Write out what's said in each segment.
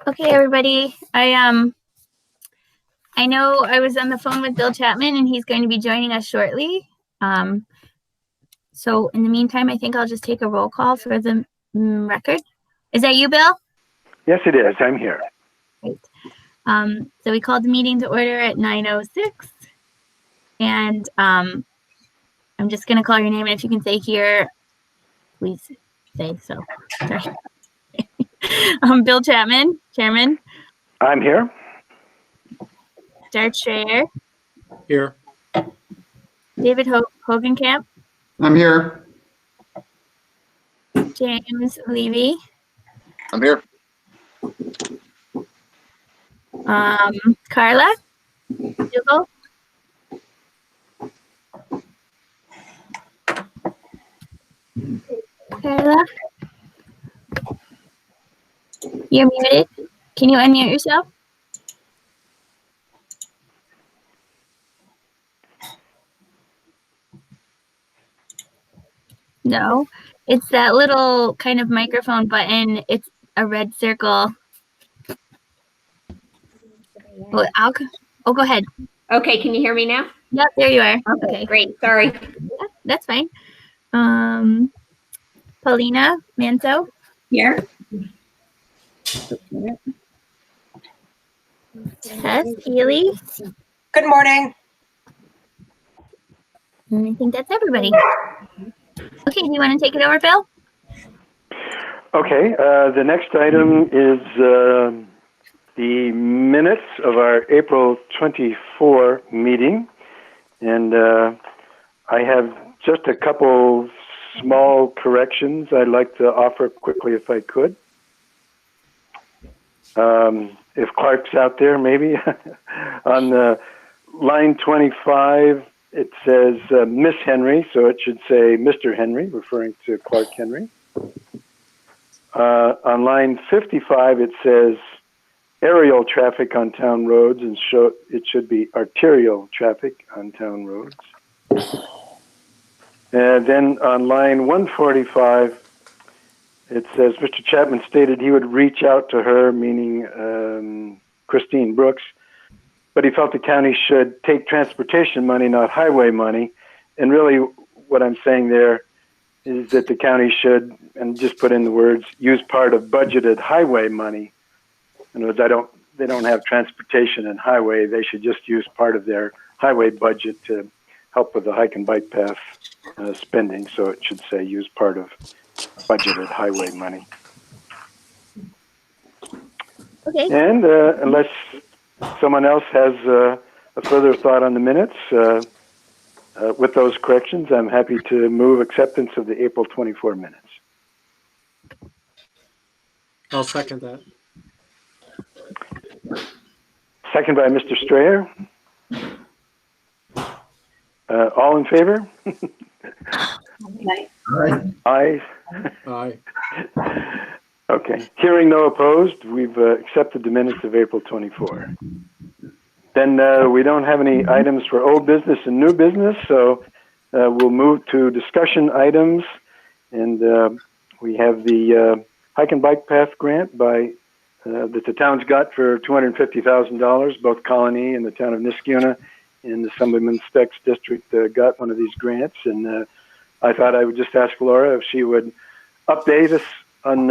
Okay, everybody. I know I was on the phone with Bill Chapman, and he's going to be joining us shortly. So in the meantime, I think I'll just take a roll call for the record. Is that you, Bill? Yes, it is. I'm here. Great. So we called the meeting to order at 9:06, and I'm just going to call your name, and if you can say here, please say so. Sorry. Bill Chapman, Chairman. I'm here. Jared Schreier. Here. David Hogenkamp. I'm here. James Levy. I'm here. Carla. Dougal. Carla. You're muted. Can you unmute yourself? No, it's that little kind of microphone button. It's a red circle. Well, go ahead. Okay, can you hear me now? Yep, there you are. Okay, great. Sorry. Yeah, that's fine. Paulina Manso. Here. Tess Healy. Good morning. And I think that's everybody. Okay, do you want to take it over, Bill? Okay, the next item is the minutes of our April 24 meeting. And I have just a couple small corrections I'd like to offer quickly if I could. If Clark's out there, maybe. On line 25, it says Miss Henry, so it should say Mr. Henry, referring to Clark Henry. On line 55, it says aerial traffic on town roads, and it should be arterial traffic on town roads. And then on line 145, it says Mr. Chapman stated he would reach out to her, meaning Christine Brooks, but he felt the county should take transportation money, not highway money. And really what I'm saying there is that the county should, and just put in the words, use part of budgeted highway money. In other words, they don't have transportation and highway. They should just use part of their highway budget to help with the hike and bike path spending. So it should say use part of budgeted highway money. Okay. And unless someone else has a further thought on the minutes, with those corrections, I'm happy to move acceptance of the April 24 minutes. I'll second that. Second by Mr. Strayer. All in favor? Aye. Aye. Okay. Hearing no opposed, we've accepted the minutes of April 24. Then we don't have any items for old business and new business, so we'll move to discussion items. And we have the hike and bike path grant that the town's got for $250,000. Both Colony and the town of Niskuna and the Assemblyman Specs District got one of these grants. And I thought I would just ask Laura if she would update us on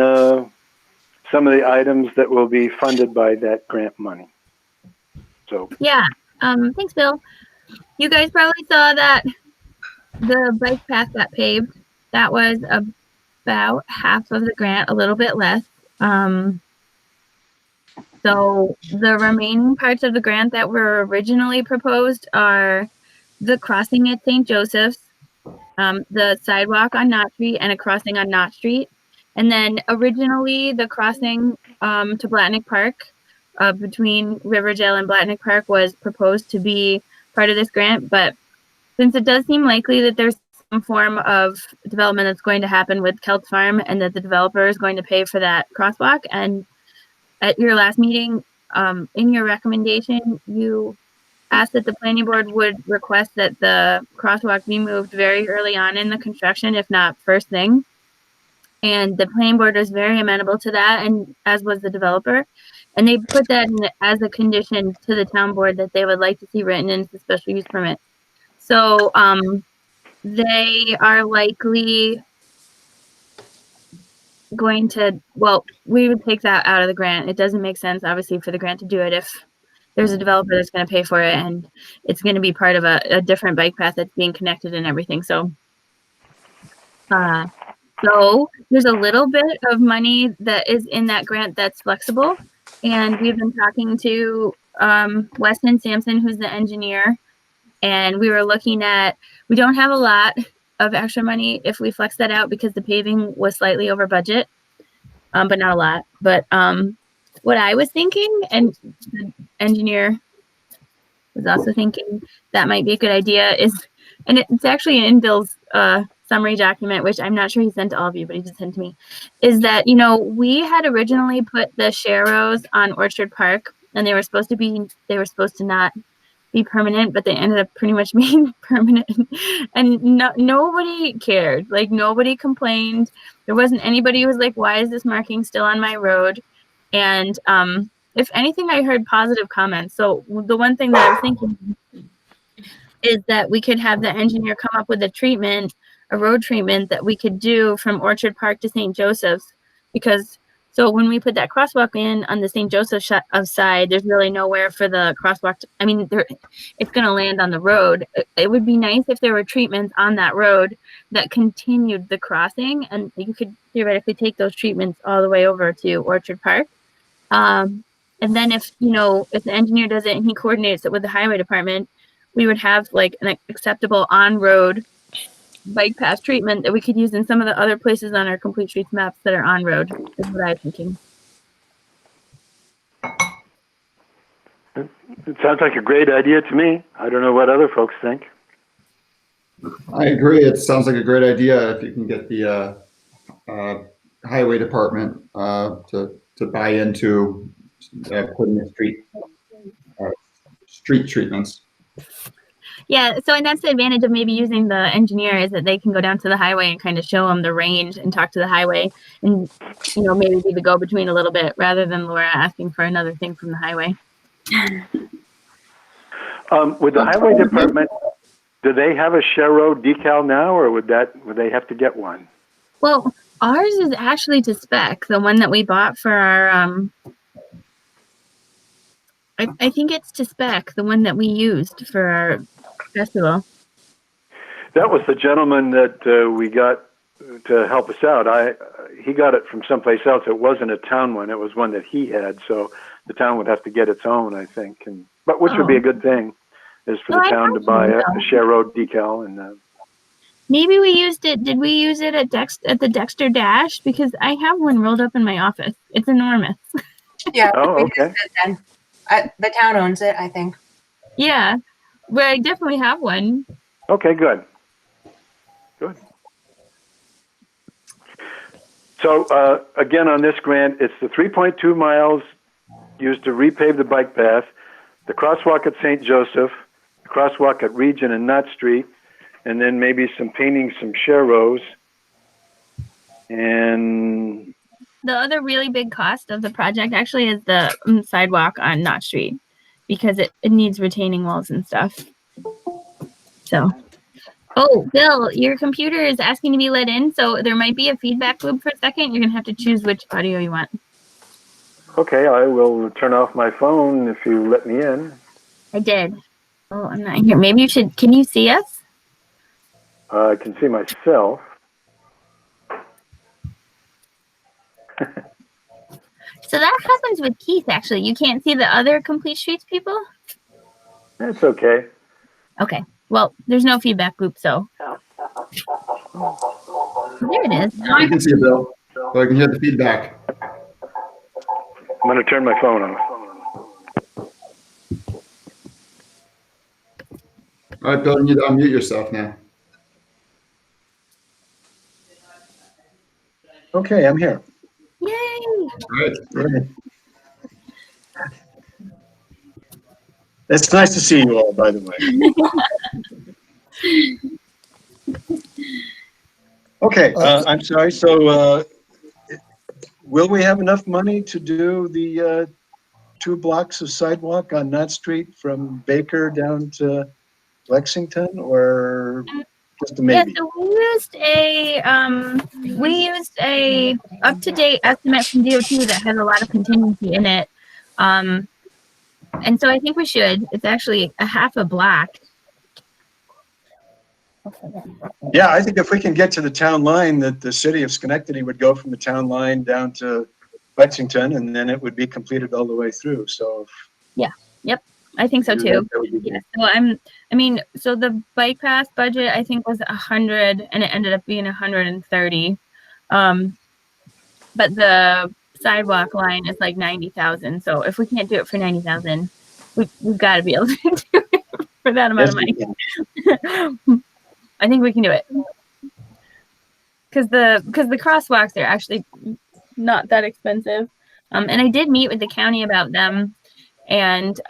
some of the items that will be funded by that grant money. So Yeah. Thanks, Bill. You guys probably saw that the bike path got paved. That was about half of the grant, a little bit less. So the remaining parts of the grant that were originally proposed are the crossing at St. Joseph's, the sidewalk on Knott Street, and a crossing on Knott Street. And then originally the crossing to Blatnick Park, between Riverdale and Blatnick Park, was proposed to be part of this grant. But since it does seem likely that there's some form of development that's going to happen with Kelt's Farm and that the developer is going to pay for that crosswalk, and at your last meeting, in your recommendation, you asked that the planning board would request that the crosswalk be moved very early on in the construction, if not first thing. And the planning board was very amenable to that, and as was the developer. And they put that in as a condition to the town board that they would like to see written into the special use permit. So they are likely going to, well, we would take that out of the grant. It doesn't make sense, obviously, for the grant to do it if there's a developer that's going to pay for it and it's going to be part of a different bike path that's being connected and everything. So there's a little bit of money that is in that grant that's flexible. And we've been talking to Weston Sampson, who's the engineer. And we were looking at, we don't have a lot of extra money if we flex that out because the paving was slightly over budget, but not a lot. But what I was thinking, and the engineer was also thinking that might be a good idea, is, and it's actually in Bill's summary document, which I'm not sure he sent to all of you, but he just sent to me, is that, you know, we had originally put the Sharrows on Orchard Park, and they were supposed to not be permanent, but they ended up pretty much being permanent, and nobody cared. Like, nobody complained. There wasn't anybody who was like, why is this marking still on my road? And if anything, I heard positive comments. So the one thing that I was thinking is that we could have the engineer come up with a road treatment that we could do from Orchard Park to St. Joseph's, because so when we put that crosswalk in on the St. Joseph side, there's really nowhere for the crosswalk. It's going to land on the road. It would be nice if there were treatments on that road that continued the crossing, and you could theoretically take those treatments all the way over to Orchard Park. And then if the engineer does it and he coordinates it with the highway department, we would have like an acceptable on-road bike path treatment that we could use in some of the other places on our complete streets maps that are on road, is what I'm thinking. It sounds like a great idea to me. I don't know what other folks think. I agree. It sounds like a great idea if you can get the highway department to buy into putting the street treatments. Yeah, so and that's the advantage of maybe using the engineer, is that they can go down to the highway and kind of show them the range and talk to the highway and, maybe be the go-between a little bit rather than Laura asking for another thing from the highway. With the highway department, do they have a Sharrow decal now, or would they have to get one? Well, ours is actually to spec, the one that we bought for our, I think it's to spec, the one that we used for our festival. That was the gentleman that we got to help us out. He got it from someplace else. It wasn't a town one. It was one that he had. So the town would have to get its own, I think. But which would be a good thing, is for the town to buy a Sharrow decal. And maybe we used it. Did we use it at the Dexter Dash? Because I have one rolled up in my office. It's enormous. Yeah. Oh, we okay. used it then. The town owns it, I think. Yeah, but I definitely have one. Okay, good. Good. So again, on this grant, it's the 3.2 miles used to repave the bike path, the crosswalk at St. Joseph, the crosswalk at Regent and Knott Street, and then maybe some painting some Sharrows. And The other really big cost of the project actually is the sidewalk on Knott Street, because it needs retaining walls and stuff. So, oh, Bill, your computer is asking to be let in, so there might be a feedback loop for a second. You're going to have to choose which audio you want. okay, I will turn off my phone if you let me in. I did. Oh, I'm not here. Maybe you should, can you see us? I can see myself. So that happens with Keith, actually. You can't see the other Complete Streets people? It's okay. Okay. Well, there's no feedback loop, so. There it is. I can see it, Bill. So I can hear the feedback. I'm going to turn my phone off. All right, Bill, you need to unmute yourself now. Okay, I'm here. Yay! All right. Right. It's nice to see you all, by the way. Okay, I'm sorry. So, will we have enough money to do the 2 blocks of sidewalk on Knott Street from Baker down to Lexington, or just a Yeah, maybe? so we used a up-to-date estimate from DOT that has a lot of contingency in it. And so I think we should. It's actually a half a block. Yeah, I think if we can get to the town line, that the city of Schenectady would go from the town line down to Lexington, and then it would be completed all the way through. So I think so too. that would be Yeah, so the bike path budget I think was 100, and it ended up being 130. But the sidewalk line is like 90,000. So if we can't do it for 90,000, we've got to be able to do it for that amount of money. I think we can do it. Because the crosswalks are actually not that expensive. And I did meet with the county about them, and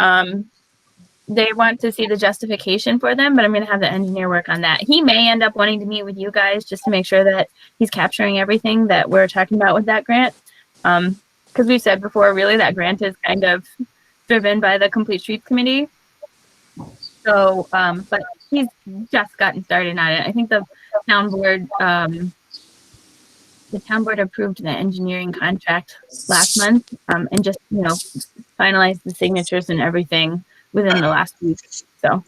they want to see the justification for them, but I'm going to have the engineer work on that. He may end up wanting to meet with you guys just to make sure that he's capturing everything that we're talking about with that grant. Because we said before, really, that grant is kind of driven by the Complete Streets Committee. So, but he's just gotten started on it. I think the town board approved the engineering contract last month, and just, finalized the signatures and everything within the last week. So,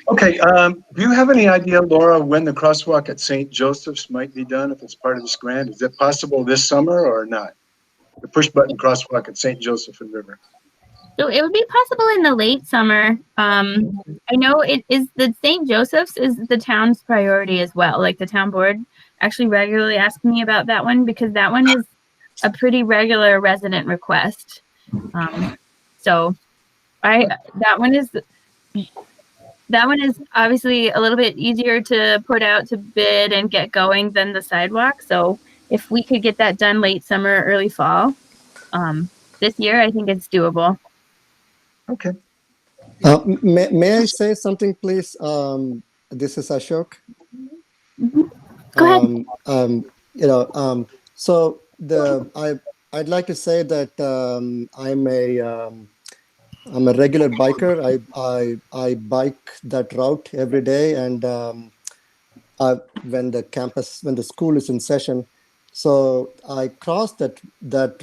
Okay, do you have any idea, Laura, when the crosswalk at St. Joseph's might be done if it's part of this grant? Is it possible this summer or not? The push button crosswalk at St. Joseph and River. so it would be possible in the late summer. I know it is the St. Joseph's is the town's priority as well. Like the town board actually regularly asks me about that one because that one is a pretty regular resident request. So that one is obviously a little bit easier to put out to bid and get going than the sidewalk. So if we could get that done late summer, early fall, this year, I think it's doable. Okay. May I say something, please? This is Ashok. Go ahead. So I'd like to say that I'm a regular biker. I bike that route every day, and when the school is in session, so I cross that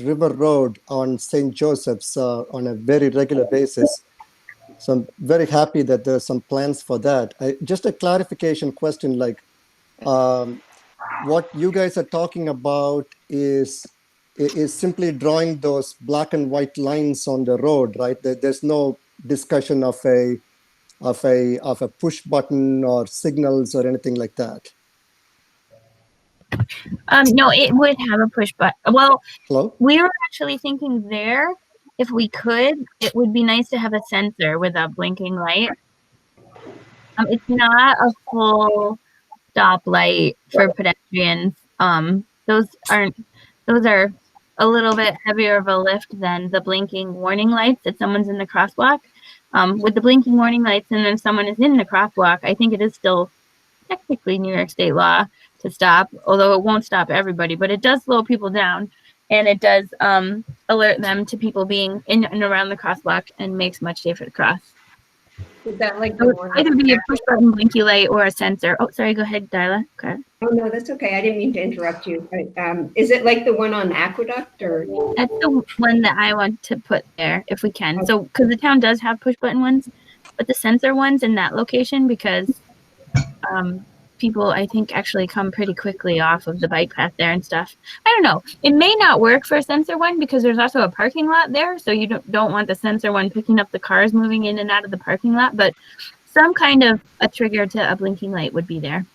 river road on St. Joseph's on a very regular basis. So I'm very happy that there's some plans for that. Just a clarification question, like what you guys are talking about is simply drawing those black and white lines on the road, right? There's no discussion of a push button or signals or anything like that. No, it would have a push button. Well, Hello? we were actually thinking there, if we could, it would be nice to have a sensor with a blinking light. It's not a full stop light for pedestrians. Those are a little bit heavier of a lift than the blinking warning lights if someone's in the crosswalk. With the blinking warning lights and then someone is in the crosswalk, I think it is still technically New York State law to stop, although it won't stop everybody, but it does slow people down, and it does alert them to people being in and around the crosswalk and makes much safer to cross. Is that like So the it one? would either be a push button blinky light or a sensor. Oh, sorry, go ahead, Darla. Okay. Oh, no, that's okay. I didn't mean to interrupt you. Is it like the one on Aqueduct or? That's the one that I want to put there if we can. So, because the town does have push button ones, but the sensor ones in that location, because people, I think, actually come pretty quickly off of the bike path there and stuff. I don't know. It may not work for a sensor one because there's also a parking lot there. So you don't want the sensor one picking up the cars moving in and out of the parking lot, but some kind of a trigger to a blinking light would be there.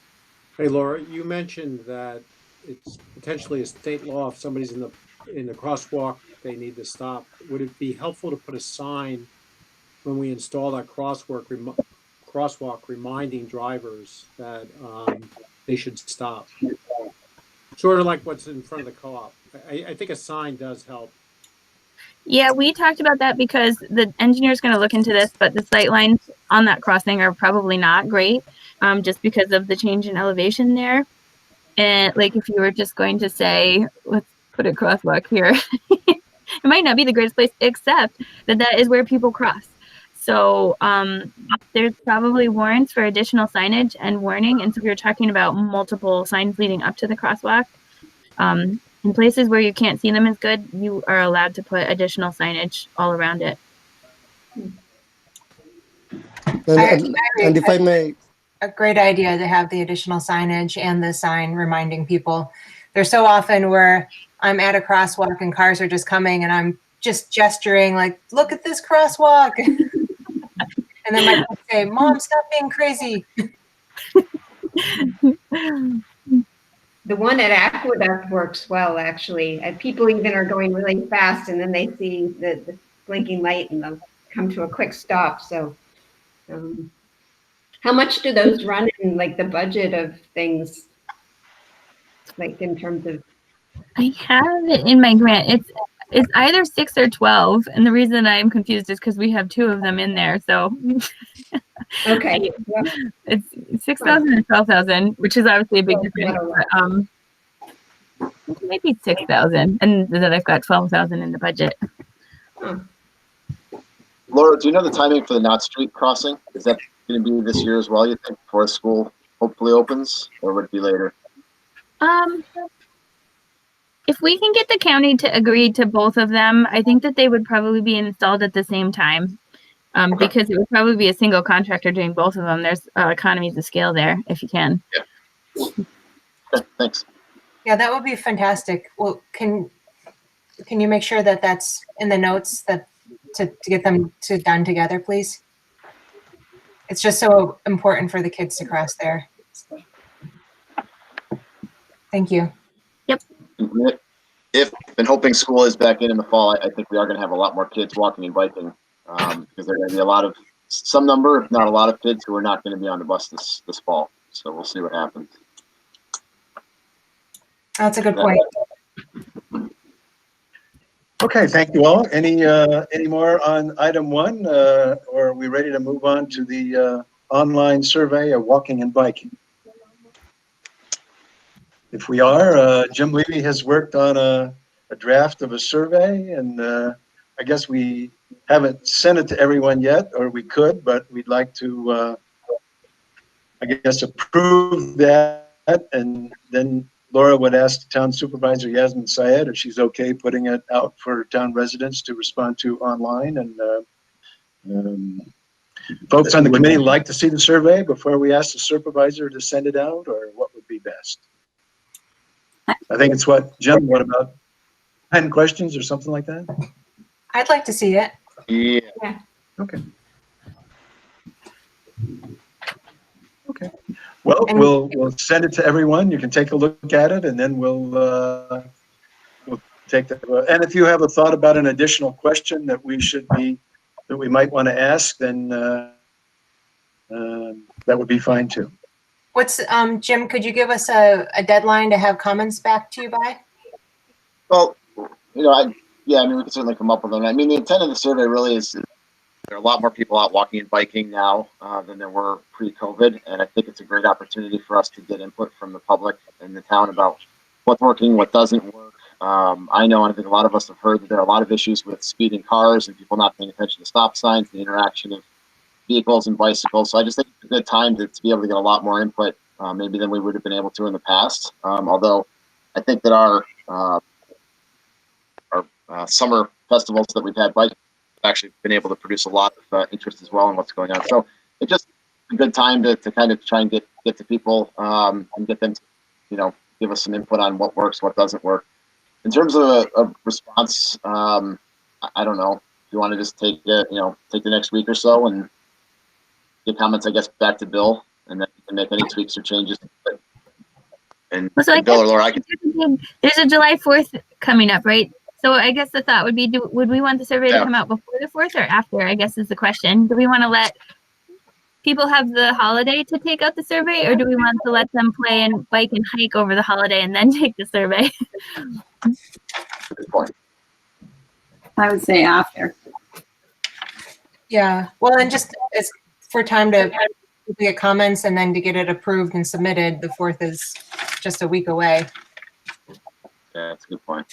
Hey, Laura, you mentioned that it's potentially a state law if somebody's in the crosswalk, they need to stop. Would it be helpful to put a sign when we install that crosswalk reminding drivers that they should stop? Sort of like what's in front of the co-op. I think a sign does help. Yeah, we talked about that because the engineer's going to look into this, but the sight lines on that crossing are probably not great, just because of the change in elevation there. And like if you were just going to say, let's put a crosswalk here. It might not be the greatest place, except that that is where people cross. So there's probably warrants for additional signage and warning. And so we were talking about multiple signs leading up to the crosswalk. In places where you can't see them as good, you are allowed to put additional signage all around it. And if I may, A great idea to have the additional signage and the sign reminding people. There's so often where I'm at a crosswalk and cars are just coming and I'm just gesturing like, look at this crosswalk. And then my kids say, Mom, stop being crazy. The one at Aqueduct works well, actually. People even are going really fast and then they see the blinking light and they'll come to a quick stop. So how much do those run in like the budget of things? Like in terms of, I have it in my grant. It's either 6 or 12, and the reason I'm confused is because we have 2 of them in there. So okay. Yeah. it's 6,000 and 12,000, which is obviously a big difference. But, it might be 6,000, and then I've got 12,000 in the budget. Laura, do you know the timing for the Knott Street crossing? Is that going to be this year as well, you think, before school hopefully opens, or would it be later? If we can get the county to agree to both of them, I think that they would probably be installed at the same time. Because it would probably be a single contractor doing both of them. There's economies of scale there if you can. Yeah. Okay, thanks. Yeah, that would be fantastic. Well, can you make sure that that's in the notes that to get them done together, please? It's just so important for the kids to cross there. Thank you. If and hoping school is back in the fall, I think we are going to have a lot more kids walking and biking because there are going to be some number, if not a lot of kids who are not going to be on the bus this fall. So we'll see what happens. That's a good point. Okay, thank you all. Any more on item 1, or are we ready to move on to the online survey of walking and biking? If we are, Jim Levy has worked on a draft of a survey, and I guess we haven't sent it to everyone yet, or we could, but we'd like to, I guess, approve that, and then Laura would ask Town Supervisor Yasmin Syed if she's okay putting it out for town residents to respond to online. And folks on the committee like to see the survey before we ask the supervisor to send it out, or what would be best? I think it's Jim, what about 10 questions or something like that? I'd like to see it. Yeah. Okay. Okay. Well, we'll send it to everyone. You can take a look at it, and then we'll take that. And if you have a thought about an additional question that we might want to ask, then that would be fine too. What's Jim? Could you give us a deadline to have comments back to you by? Well, we can certainly come up with them. I mean, the intent of the survey really is there are a lot more people out walking and biking now than there were pre-COVID, and I think it's a great opportunity for us to get input from the public and the town about what's working, what doesn't work. I know, and I think a lot of us have heard that there are a lot of issues with speeding cars and people not paying attention to stop signs, the interaction of vehicles and bicycles. So I just think it's a good time to be able to get a lot more input, maybe than we would have been able to in the past. Although I think that our summer festivals that we've had actually been able to produce a lot of interest as well in what's going on. So it's just a good time to kind of try and get to people and get them to, give us some input on what works, what doesn't work. In terms of a response, I don't know. If you want to just take the next week or so and get comments, I guess, back to Bill, and then you can make any tweaks or changes. And Bill or Laura, there's a July 4th coming up, right? So I guess the thought would be, would we want the survey to come out before the 4th or after, I guess is the question. Do we want to let people have the holiday to take out the survey, or do we want to let them play and bike and hike over the holiday and then take the survey? Good point. I would say after. Yeah, well, and just as for time to get comments and then to get it approved and submitted, the 4th is just a week away. Yeah, that's a good point.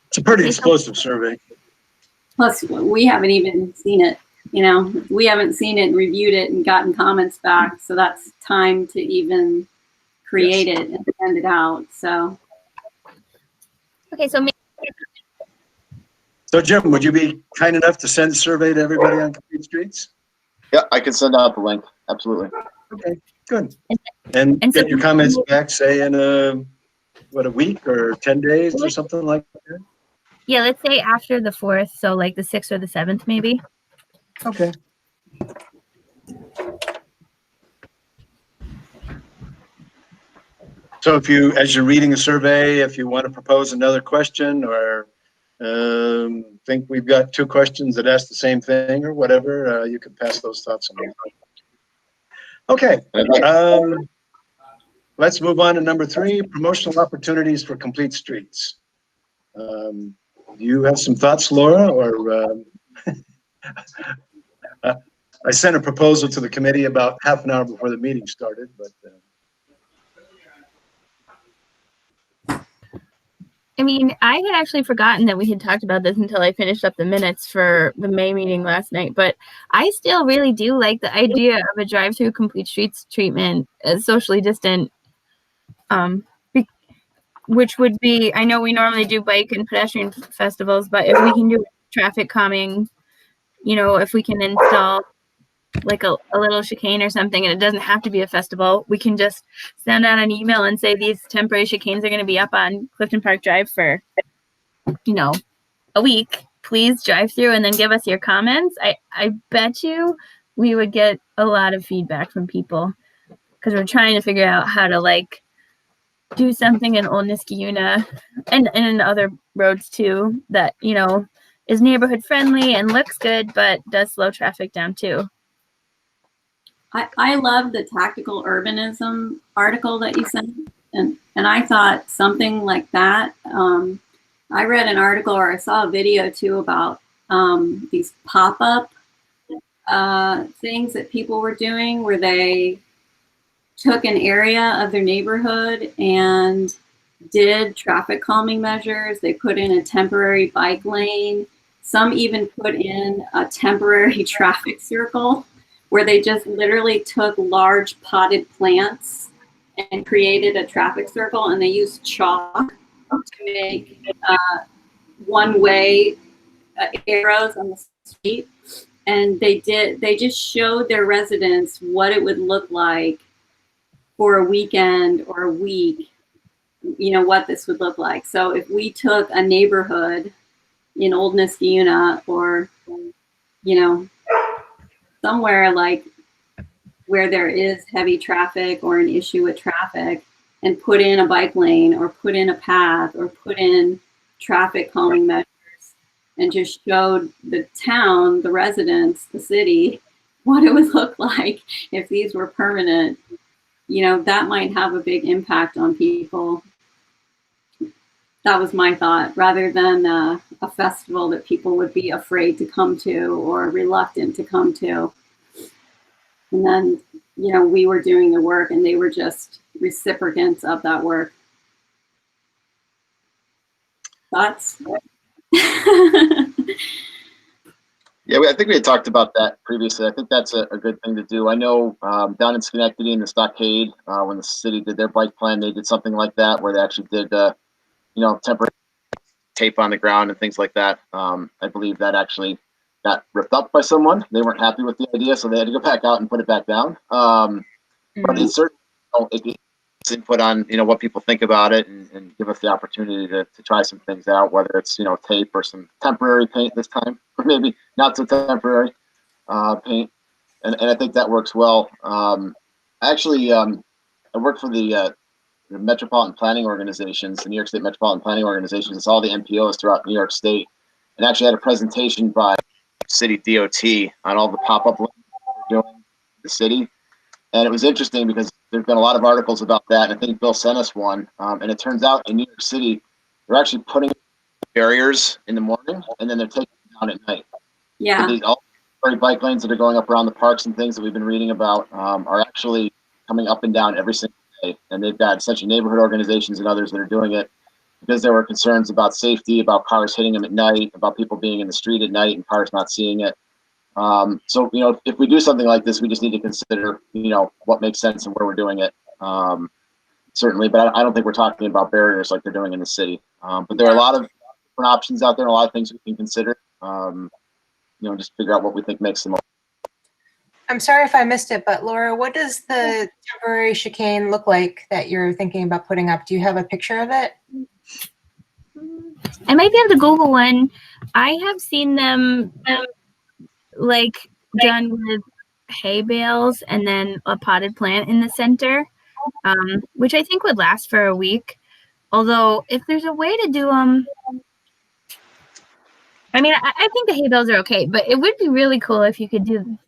It's a pretty explosive survey. Plus, we haven't even seen it. You know, we haven't seen it and reviewed it and gotten comments back. So that's time to even create it and send it out. So, Okay, so So Jim, would you be kind enough to send the survey to everybody on Complete Streets? Yeah, I can send out the link. Absolutely. Okay, good. And so- get your comments back, say in a week or 10 days or something like that? yeah, let's say after the 4th, so like the 6th or the 7th, maybe. Okay. So if you, as you're reading the survey, if you want to propose another question or think we've got 2 questions that ask the same thing or whatever, you can pass those thoughts on. Okay. Let's move on to number 3, promotional opportunities for Complete Streets. Do you have some thoughts, Laura, or I sent a proposal to the committee about half an hour before the meeting started, but I mean, I had actually forgotten that we had talked about this until I finished up the minutes for the May meeting last night, but I still really do like the idea of a drive-through Complete Streets treatment as socially distant, which would be, I know we normally do bike and pedestrian festivals, but if we can do traffic calming, you know, if we can install like a little chicane or something, and it doesn't have to be a festival, we can just send out an email and say these temporary chicanes are going to be up on Clifton Park Drive for, you know, a week. Please drive through and then give us your comments. I bet you we would get a lot of feedback from people, because we're trying to figure out how to like do something in Old Niskayuna and in other roads too that, you know, is neighborhood friendly and looks good, but does slow traffic down too. I love the tactical urbanism article that you sent, and I thought something like that. I read an article, or I saw a video too, about these pop-up things that people were doing, where they took an area of their neighborhood and did traffic calming measures. They put in a temporary bike lane. Some even put in a temporary traffic circle, where they just literally took large potted plants and created a traffic circle, and they used chalk to make one-way arrows on the street. And they just showed their residents what it would look like for a weekend or a week, you know, what this would look like. So if we took a neighborhood in Old Niskayuna, or, you know, somewhere like where there is heavy traffic or an issue with traffic, and put in a bike lane or put in a path or put in traffic calming measures, and just showed the town, the residents, the city, what it would look like if these were permanent, you know, that might have a big impact on people. That was my thought, rather than a festival that people would be afraid to come to or reluctant to come to. And then, you know, we were doing the work and they were just recipients of that work. Thoughts? Yeah, I think we had talked about that previously. I think that's a good thing to do. I know down in Schenectady in the Stockade, when the city did their bike plan, they did something like that, where they actually did, you know, temporary tape on the ground and things like that. I believe that actually got ripped up by someone. They weren't happy with the idea, so they had to go back out and put it back down. But it's certainly, you know, it's input on, you know, what people think about it, and give us the opportunity to try some things out, whether it's, you know, tape or some temporary paint this time, or maybe not so temporary paint. And I think that works well. Actually, I work for the Metropolitan Planning Organizations, the New York State Metropolitan Planning Organizations. It's all the MPOs throughout New York State, and actually had a presentation by City DOT on all the pop-up they're doing in the city. And it was interesting because there's been a lot of articles about that. And I think Bill sent us one. And it turns out in New York City, they're actually putting barriers in the morning, and then they're taking them down at night. Yeah. So all the bike lanes that are going up around the parks and things that we've been reading about are actually coming up and down every single day. And they've got essentially neighborhood organizations and others that are doing it. because there were concerns about safety, about cars hitting them at night, about people being in the street at night and cars not seeing it. So, you know, if we do something like this, we just need to consider, you know, what makes sense and where we're doing it. Certainly, but I don't think we're talking about barriers like they're doing in the city. But there are a lot of different options out there, and a lot of things we can consider. You know, just figure out what we think makes the most. I'm sorry if I missed it, but Laura, what does the temporary chicane look like that you're thinking about putting up? Do you have a picture of it? I might be able to Google one. I have seen them like done with hay bales and then a potted plant in the center, which I think would last for a week. Although if there's a way to do them, I mean, I think the hay bales are okay, but it would be really cool if you could do.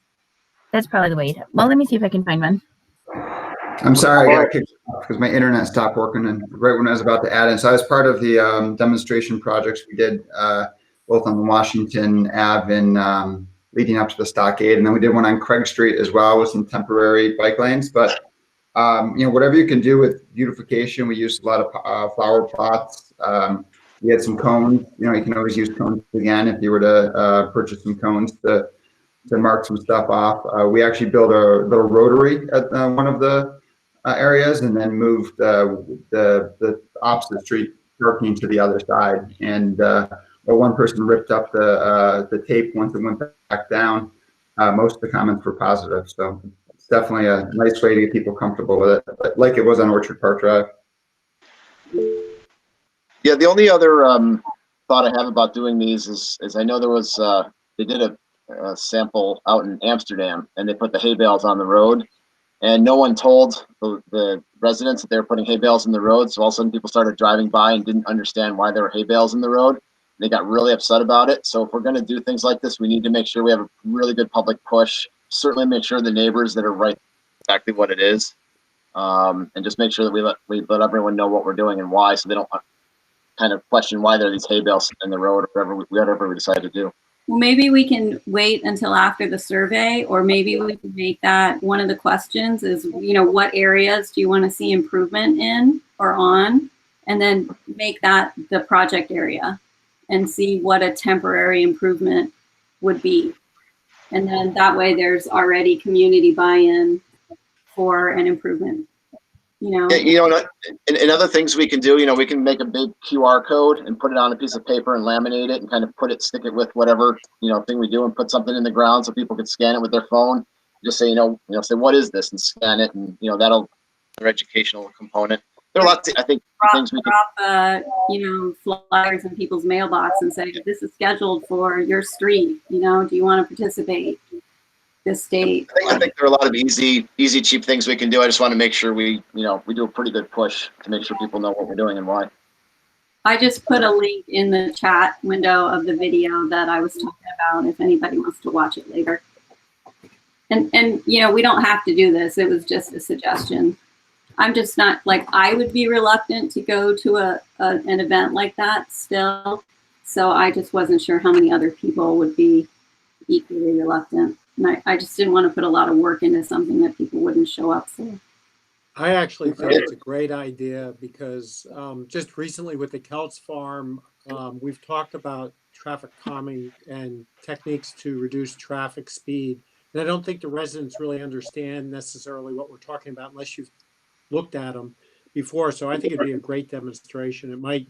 That's probably the way. Well, let me see if I can find one. I'm sorry, I got kicked off because my internet stopped working, and right when I was about to add in. So I was part of the demonstration projects we did both on the Washington Ave and leading up to the stockade, and then we did one on Craig Street as well with some temporary bike lanes. But you know, whatever you can do with beautification, we used a lot of flower pots. We had some cones. You know, you can always use cones again if you were to purchase some cones to mark some stuff off. We actually built a little rotary at one of the areas, and then moved the opposite street parking to the other side. And one person ripped up the tape once it went back down. Most of the comments were positive, so it's definitely a nice way to get people comfortable with it, like it was on Orchard Park Drive. Yeah, the only other thought I have about doing these is I know there was they did a sample out in Amsterdam, and they put the hay bales on the road, and no one told the residents that they were putting hay bales in the road. So all of a sudden people started driving by and didn't understand why there were hay bales in the road. They got really upset about it. So if we're going to do things like this, we need to make sure we have a really good public push. Certainly make sure the neighbors that are right exactly what it is, and just make sure that we let everyone know what we're doing and why, so they don't kind of question why there are these hay bales in the road or whatever we decide to do. Well, maybe we can wait until after the survey, or maybe we can make that one of the questions is, you know, what areas do you want to see improvement in or on, and then make that the project area and see what a temporary improvement would be. And then that way there's already community buy-in for an improvement. You know, yeah, you know, and other things we can do, you know, we can make a big QR code and put it on a piece of paper and laminate it and kind of stick it with whatever, you know, thing we do, and put something in the ground so people can scan it with their phone. Just say, say, what is this, and scan it, and, you know, that'll their educational component. There are lots of, I think, things we can drop, you know, flyers in people's mailbox and say, this is scheduled for your street. You know, do you want to participate? This date. I think there are a lot of easy, cheap things we can do. I just want to make sure we do a pretty good push to make sure people know what we're doing and why. I just put a link in the chat window of the video that I was talking about if anybody wants to watch it later. And you know, we don't have to do this. It was just a suggestion. I'm just not, like, I would be reluctant to go to an event like that still. So I just wasn't sure how many other people would be equally reluctant. And I just didn't want to put a lot of work into something that people wouldn't show up for. I actually think it's a great idea because just recently with the Kelts Farm, we've talked about traffic calming and techniques to reduce traffic speed. And I don't think the residents really understand necessarily what we're talking about unless you've looked at them before. So I think it'd be a great demonstration. It might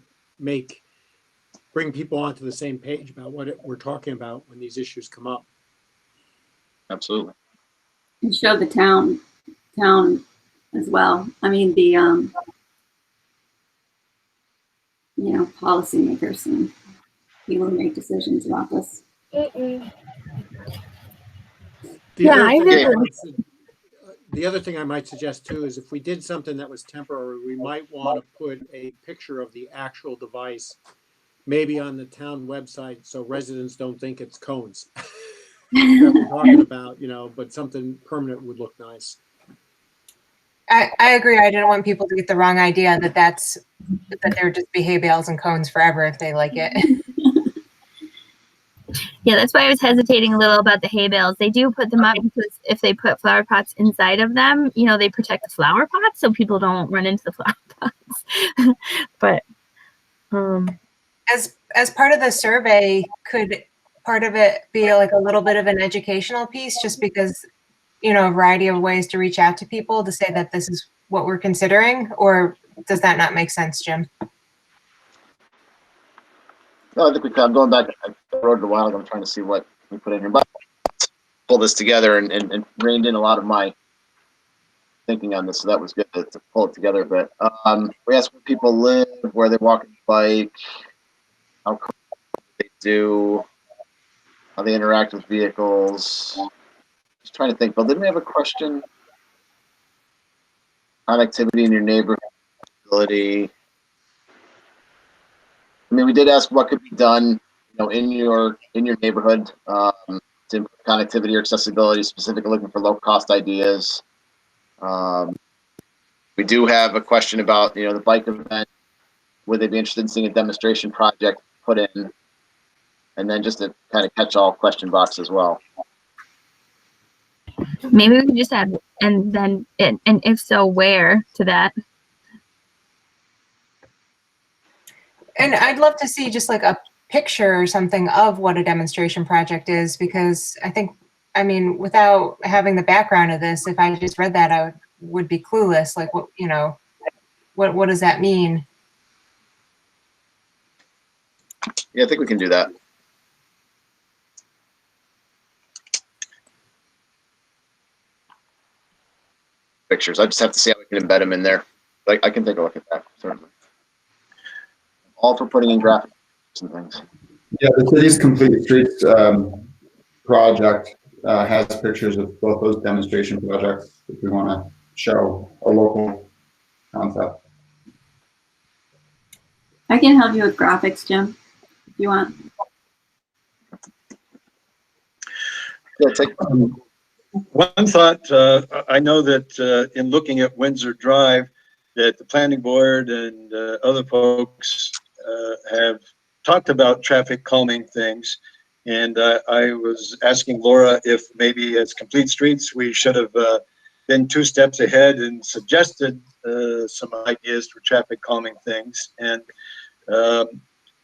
bring people onto the same page about what we're talking about when these issues come up. Absolutely. And show the town as well. I mean, the, you know, policymakers and people who make decisions about this. The other thing I might suggest too is if we did something that was temporary, we might want to put a picture of the actual device, maybe on the town website, so residents don't think it's cones. That we're talking about, you know, but something permanent would look nice. I agree. I didn't want people to get the wrong idea that there would just be hay bales and cones forever if they like it. Yeah, that's why I was hesitating a little about the hay bales. They do put them up because if they put flower pots inside of them, you know, they protect the flower pots so people don't run into the flower pots. But As part of the survey, could part of it be like a little bit of an educational piece, just because, you know, a variety of ways to reach out to people to say that this is what we're considering, or does that not make sense, Jim? No, I think we can. I'm going back. I wrote it a while ago. I'm trying to see what we put in here, but pull this together and reined in a lot of my thinking on this. So that was good to pull it together. But we asked where people live, where they walk and bike, how they do, how they interact with vehicles. Just trying to think. But didn't we have a question on activity in your neighborhood? I mean, we did ask what could be done, you know, in your neighborhood to improve connectivity or accessibility, specifically looking for low cost ideas. We do have a question about, you know, the bike event. Would they be interested in seeing a demonstration project put in? And then just a kind of catch-all question box as well. Maybe we can just add, and then, and if so, where to that? And I'd love to see just like a picture or something of what a demonstration project is, because I think, I mean, without having the background of this, if I just read that, I would be clueless. Like, what, you know, what does that mean? Yeah, I think we can do that. Pictures. I just have to see how we can embed them in there. Like, I can take a look at that, certainly. All for putting in graphics and things. Yeah, the city's Complete Streets project has pictures of both those demonstration projects if we want to show a local concept. I can help you with graphics, Jim, if you want. Yeah, take. One thought, I know that in looking at Windsor Drive, that the planning board and other folks have talked about traffic calming things. And I was asking Laura if maybe as Complete Streets, we should have been 2 steps ahead and suggested some ideas for traffic calming things. And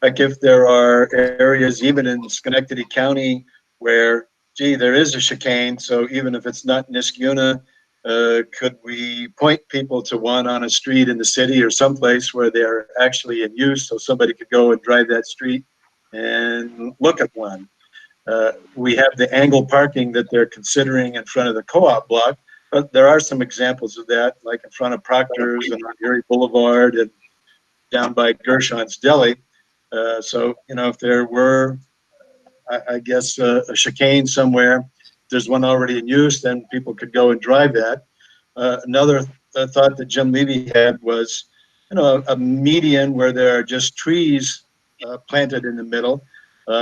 like if there are areas, even in Schenectady County, where gee, there is a chicane, so even if it's not Niskayuna, could we point people to one on a street in the city or someplace where they're actually in use, so somebody could go and drive that street and look at one? We have the angle parking that they're considering in front of the co-op block, but there are some examples of that, like in front of Proctor's and on Erie Boulevard and down by Gershon's Deli. So, you know, if there were I guess a chicane somewhere, there's one already in use, then people could go and drive that. Another thought that Jim Levy had was, you know, a median where there are just trees planted in the middle.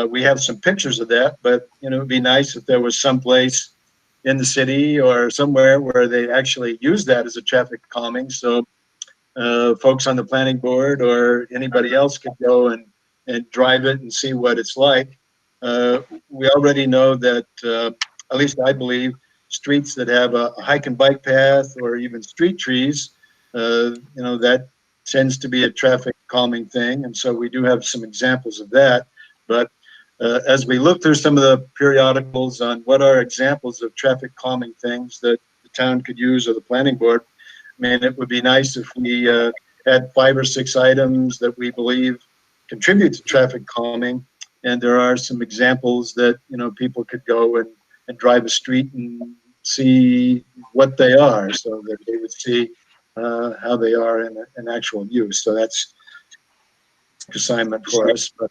We have some pictures of that, but, you know, it'd be nice if there was some place in the city or somewhere where they actually use that as a traffic calming. So folks on the planning board or anybody else could go and drive it and see what it's like. We already know that, at least I believe, streets that have a hike and bike path or even street trees, you know, that tends to be a traffic calming thing. And so we do have some examples of that. But as we look through some of the periodicals on what are examples of traffic calming things that the town could use or the planning board, I mean, it would be nice if we had 5 or 6 items that we believe contribute to traffic calming. And there are some examples that, you know, people could go and drive a street and see what they are, so that they would see how they are in actual use. So that's an assignment for us. But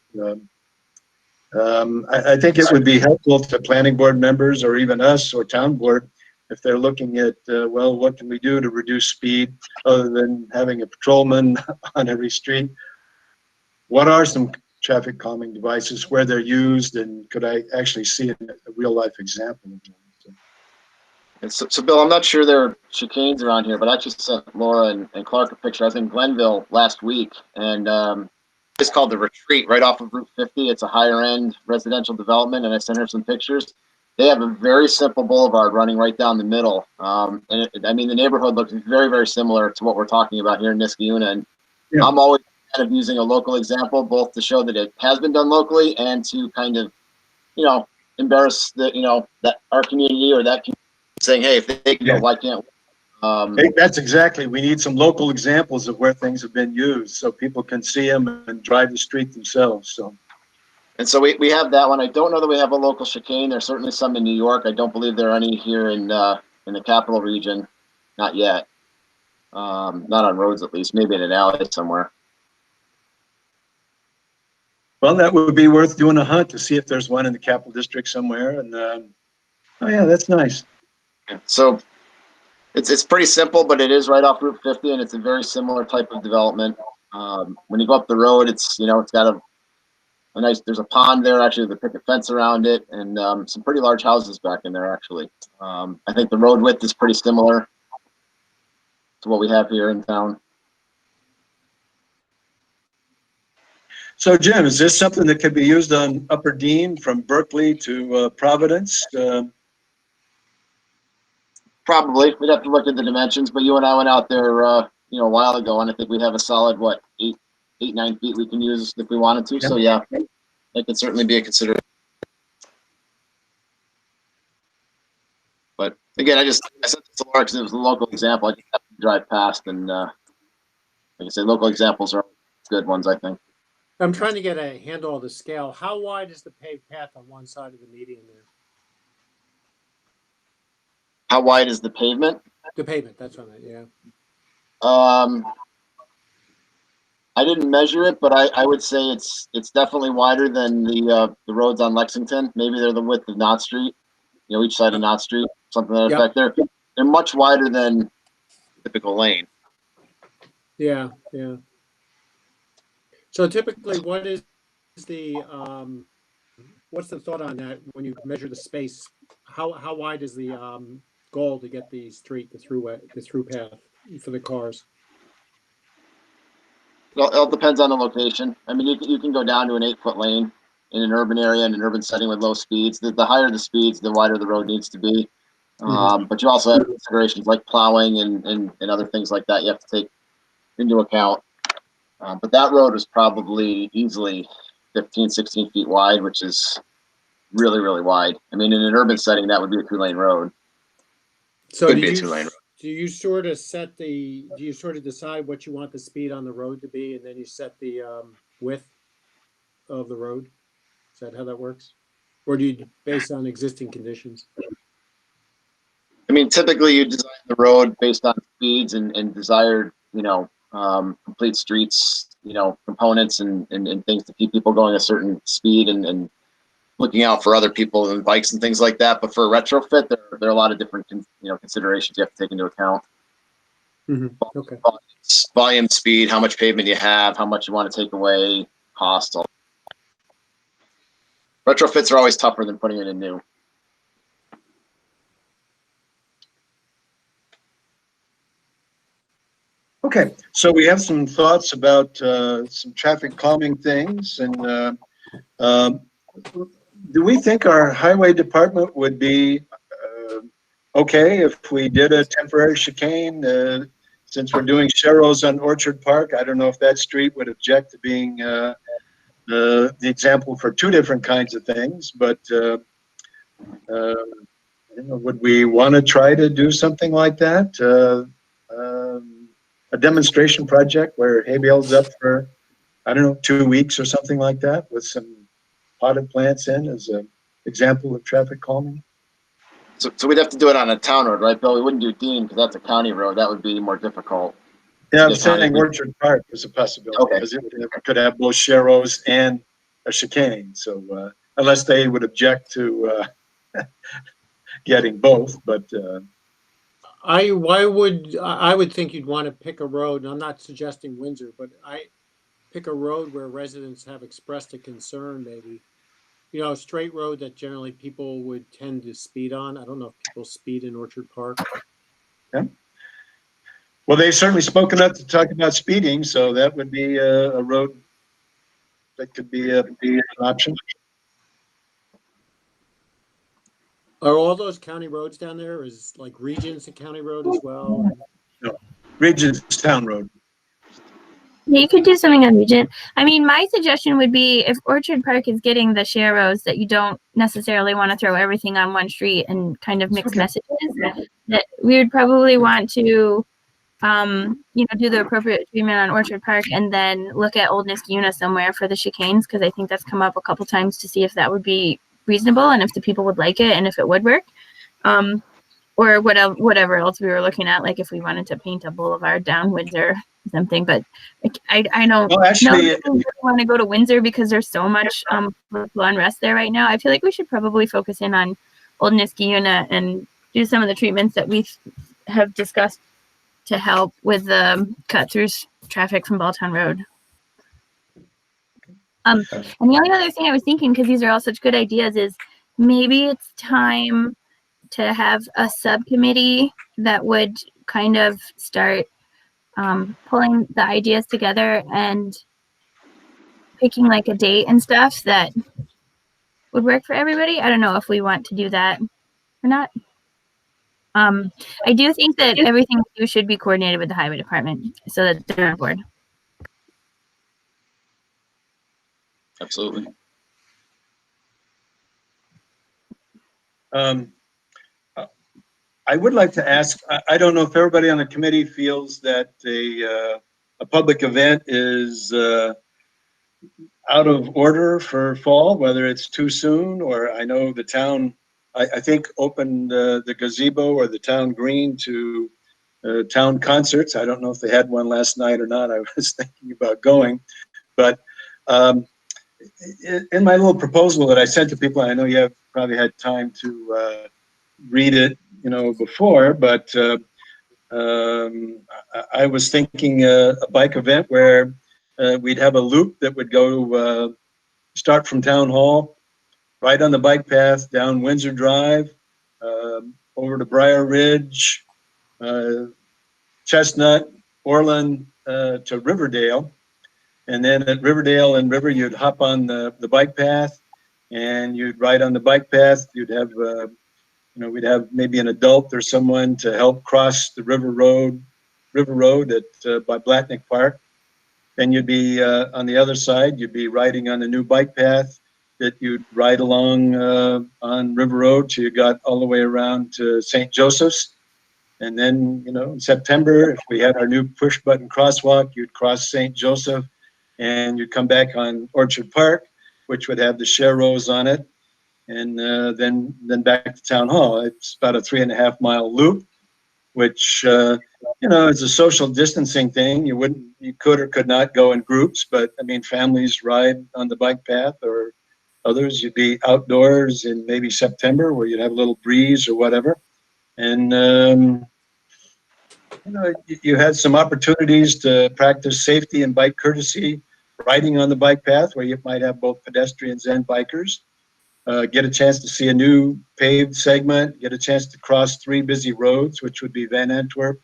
I think it would be helpful to planning board members or even us or town board if they're looking at, well, what can we do to reduce speed other than having a patrolman on every street? What are some traffic calming devices, where they're used, and could I actually see a real life example of them? And so Bill, I'm not sure there are chicanes around here, but I just sent Laura and Clark a picture. I was in Glenville last week, and it's called The Retreat right off of Route 50. It's a higher end residential development, and I sent her some pictures. They have a very simple boulevard running right down the middle. And I mean, the neighborhood looks very, very similar to what we're talking about here in Niskayuna. And yeah. I'm always kind of using a local example, both to show that it has been done locally and to kind of, embarrass that our community or that community, saying, hey, if they can go, why can't we? Hey, that's exactly. We need some local examples of where things have been used so people can see them and drive the street themselves. So. And so we have that one. I don't know that we have a local chicane. There's certainly some in New York. I don't believe there are any here in the capital region. Not yet. Not on roads, at least. Maybe in an alley somewhere. Well, that would be worth doing a hunt to see if there's one in the Capital District somewhere. And oh yeah, that's nice. So it's pretty simple, but it is right off Route 50, and it's a very similar type of development. When you go up the road, it's got a nice. There's a pond there actually with a picket fence around it, and some pretty large houses back in there actually. I think the road width is pretty similar to what we have here in town. So, Jim, is this something that could be used on Upper Dean from Berkeley to Providence? Probably. We'd have to look at the dimensions, but you and I went out there, a while ago, and I think we have a solid, 8-9 feet we can use if we wanted to. So yeah, that could certainly be a consideration. But again, I said this to Laura because it was a local example. I just have to drive past, and like I said, local examples are good ones, I think. I'm trying to get a handle of the scale. How wide is the paved path on one side of the median there? How wide is the pavement? The pavement, that's what I meant, yeah. I didn't measure it, but I would say it's definitely wider than the roads on Lexington. Maybe they're the width of Knott Street, each side of Knott Street, something to that effect. They're much wider than typical lane. Yeah. So typically, what is the what's the thought on that when you measure the space? How wide is the goal to get the through path for the cars? Well, it all depends on the location. I mean, you can go down to an 8-foot lane in an urban area, in an urban setting with low speeds. The higher the speeds, the wider the road needs to be. But you also have considerations like plowing and other things like that you have to take into account. But that road was probably easily 15, 16 feet wide, which is really, really wide. I mean, in an urban setting, that would be a 2-lane road. So Could be a 2-lane road. Do you sort of decide what you want the speed on the road to be, and then you set the width of the road? Is that how that works? Or do you base on existing conditions? I mean, typically you design the road based on speeds and desired, complete streets, components and things to keep people going a certain speed and looking out for other people and bikes and things like that. But for a retrofit, there are a lot of different, considerations you have to take into account. Okay. Volume, speed, how much pavement you have, how much you want to take away, cost. Retrofits are always tougher than putting it in new. Okay, so we have some thoughts about some traffic calming things, and do we think our highway department would be okay if we did a temporary chicane? Since we're doing Sharrows on Orchard Park, I don't know if that street would object to being the example for two different kinds of things, but would we want to try to do something like that? A demonstration project where hay bale's up for, 2 weeks or something like that with some potted plants in as an example of traffic calming. So we'd have to do it on a town road, right, Bill? We wouldn't do Dean because that's a county road. That would be more difficult. Yeah, I'm saying Orchard Park is a possibility because it could have both Sharrows and a chicane. So unless they would object to getting both, but. I would think you'd want to pick a road, and I'm not suggesting Windsor, but I pick a road where residents have expressed a concern, maybe. A straight road that generally people would tend to speed on. I don't know if people speed in Orchard Park. Yeah. Well, they've certainly spoken up to talk about speeding, so that would be a road that could be an option. Are all those county roads down there? Is like Regents a county road as well? No, Regents Town Road. Yeah, you could do something on Regent. I mean, my suggestion would be if Orchard Park is getting the share rows, that you don't necessarily want to throw everything on one street and kind of mix messages. That we would probably want to, you know, do the appropriate treatment on Orchard Park and then look at Old Niskayuna somewhere for the chicanes, because I think that's come up a couple times to see if that would be reasonable and if the people would like it and if it would work. Or whatever else we were looking at, like if we wanted to paint a boulevard down Windsor or something. But like, I don't Well, actually, know if we want to go to Windsor because there's so much political unrest there right now. I feel like we should probably focus in on Old Niskayuna and do some of the treatments that we have discussed to help with the cut through traffic from Balltown Road. And the only other thing I was thinking, because these are all such good ideas, is maybe it's time to have a subcommittee that would kind of start pulling the ideas together and picking like a date and stuff that would work for everybody. I don't know if we want to do that or not. I do think that everything we do should be coordinated with the highway department so that they're on board. Absolutely. I would like to ask, I don't know if everybody on the committee feels that a public event is out of order for fall, whether it's too soon, or I know the town, I think opened the gazebo or the town green to town concerts. I don't know if they had one last night or not. I was thinking about going, but in my little proposal that I sent to people, I know you have probably had time to read it, you know, before, but I was thinking a bike event where we'd have a loop that would go start from Town Hall, right on the bike path down Windsor Drive, over to Briar Ridge, Chestnut, Orland to Riverdale. And then at Riverdale and River, you'd hop on the bike path and you'd ride on the bike path. You'd have, you know, we'd have maybe an adult or someone to help cross the River Road at by Blatnick Park. Then you'd be on the other side, you'd be riding on the new bike path that you'd ride along on River Road till you got all the way around to St. Joseph's. And then, you know, in September, if we had our new push button crosswalk, you'd cross St. Joseph and you'd come back on Orchard Park, which would have the share rows on it. And then back to Town Hall. It's about a 3.5 mile loop, which, you know, it's a social distancing thing. You could or could not go in groups, but I mean, families ride on the bike path, or others, you'd be outdoors in maybe September where you'd have a little breeze or whatever. And, you know, you had some opportunities to practice safety and bike courtesy, riding on the bike path where you might have both pedestrians and bikers. Get a chance to see a new paved segment, get a chance to cross 3 busy roads, which would be Van Antwerp,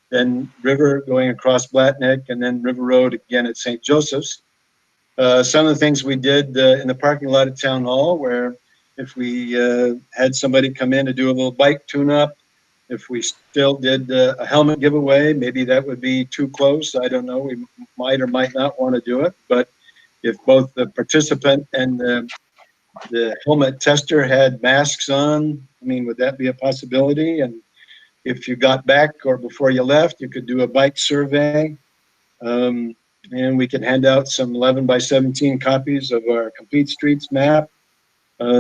then River going across Blatnick, and then River Road again at St. Joseph's. Some of the things we did in the parking lot at Town Hall, where if we had somebody come in to do a little bike tune-up, if we still did a helmet giveaway, maybe that would be too close. I don't know. We might or might not want to do it. But if both the participant and the helmet tester had masks on, I mean, would that be a possibility? And if you got back or before you left, you could do a bike survey. And we can hand out some 11 by 17 copies of our Complete Streets map.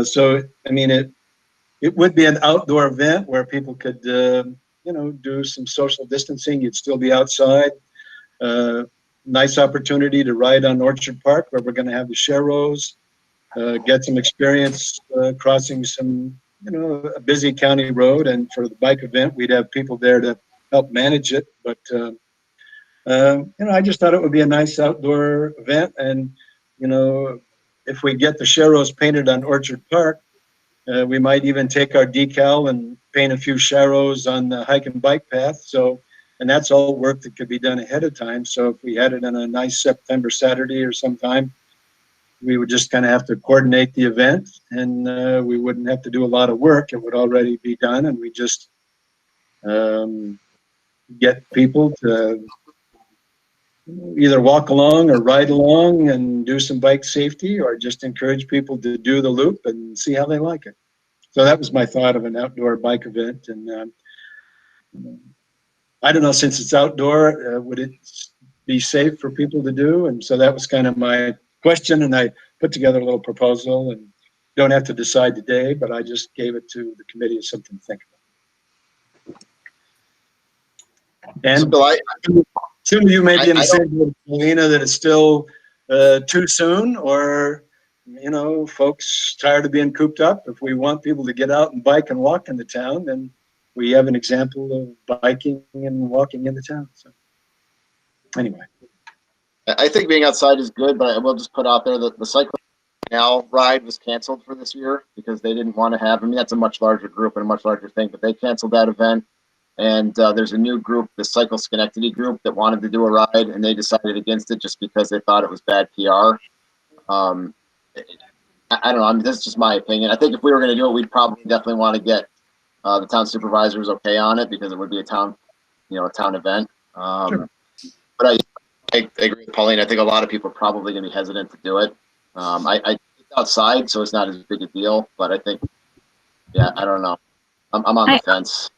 So, I mean, it would be an outdoor event where people could, you know, do some social distancing. You'd still be outside. Nice opportunity to ride on Orchard Park, where we're going to have the share rows. Get some experience crossing some, you know, a busy county road. And for the bike event, we'd have people there to help manage it. But, you know, I just thought it would be a nice outdoor event. And, you know, if we get the share rows painted on Orchard Park, we might even take our decal and paint a few share rows on the hike and bike path. So, and that's all work that could be done ahead of time. So if we had it on a nice September Saturday or sometime, we would just kind of have to coordinate the event, and we wouldn't have to do a lot of work. It would already be done, and we just get people to either walk along or ride along and do some bike safety, or just encourage people to do the loop and see how they like it. So that was my thought of an outdoor bike event. And I don't know, since it's outdoor, would it be safe for people to do? And so that was kind of my question, and I put together a little proposal, and don't have to decide today, but I just gave it to the committee as something to think about. And So, Bill, some of you may be in the I same boat, Melina, that it's still too soon, or, you know, folks tired of being cooped up. If we want people to get out and bike and walk in the town, then we have an example of biking and walking in the town. So anyway. I think being outside is good, but I will just put out there that the Cycle Canal ride was canceled for this year because they didn't want to have, I mean, that's a much larger group and a much larger thing, but they canceled that event. And there's a new group, the Cycle Schenectady group, that wanted to do a ride, and they decided against it just because they thought it was bad PR. I don't know. I mean, this is just my opinion. I think if we were going to do it, we'd probably definitely want to get the town supervisors okay on it, because it would be a town, you know, a town event. Sure. But I agree with Pauline. I think a lot of people are probably going to be hesitant to do it. It's outside, so it's not as big a deal. But I think, yeah, I don't know. I'm on the fence.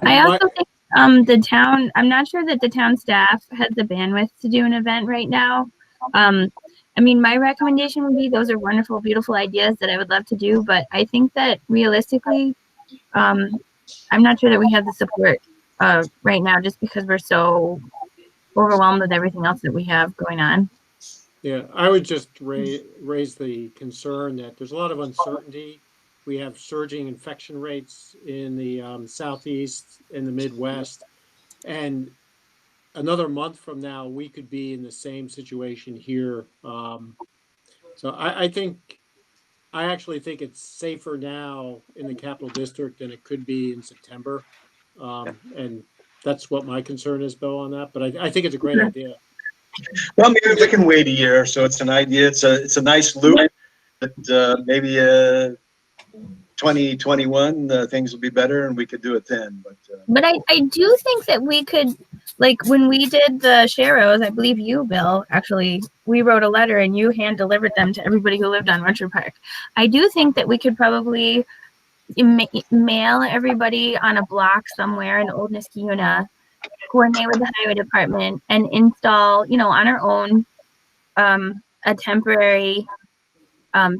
I also think the town, I'm not sure that the town staff has the bandwidth to do an event right now. I mean, my recommendation would be, those are wonderful, beautiful ideas that I would love to do, but I think that realistically, I'm not sure that we have the support right now, just because we're so overwhelmed with everything else that we have going on. Yeah, I would just raise the concern that there's a lot of uncertainty. We have surging infection rates in the Southeast and the Midwest. And another month from now, we could be in the same situation here. So I actually think it's safer now in the Capital District than it could be in September. And that's what my concern is, Bill, on that. But I think it's a great idea. Well, maybe we can wait a year. So it's an idea. It's a nice loop. But maybe 2021 things will be better, and we could do it then. But I do think that we could, like when we did the Sharrows, I believe you, Bill, actually, we wrote a letter and you hand delivered them to everybody who lived on Orchard Park. I do think that we could probably mail everybody on a block somewhere in Old Niskayuna, coordinate with the highway department, and install, you know, on our own, a temporary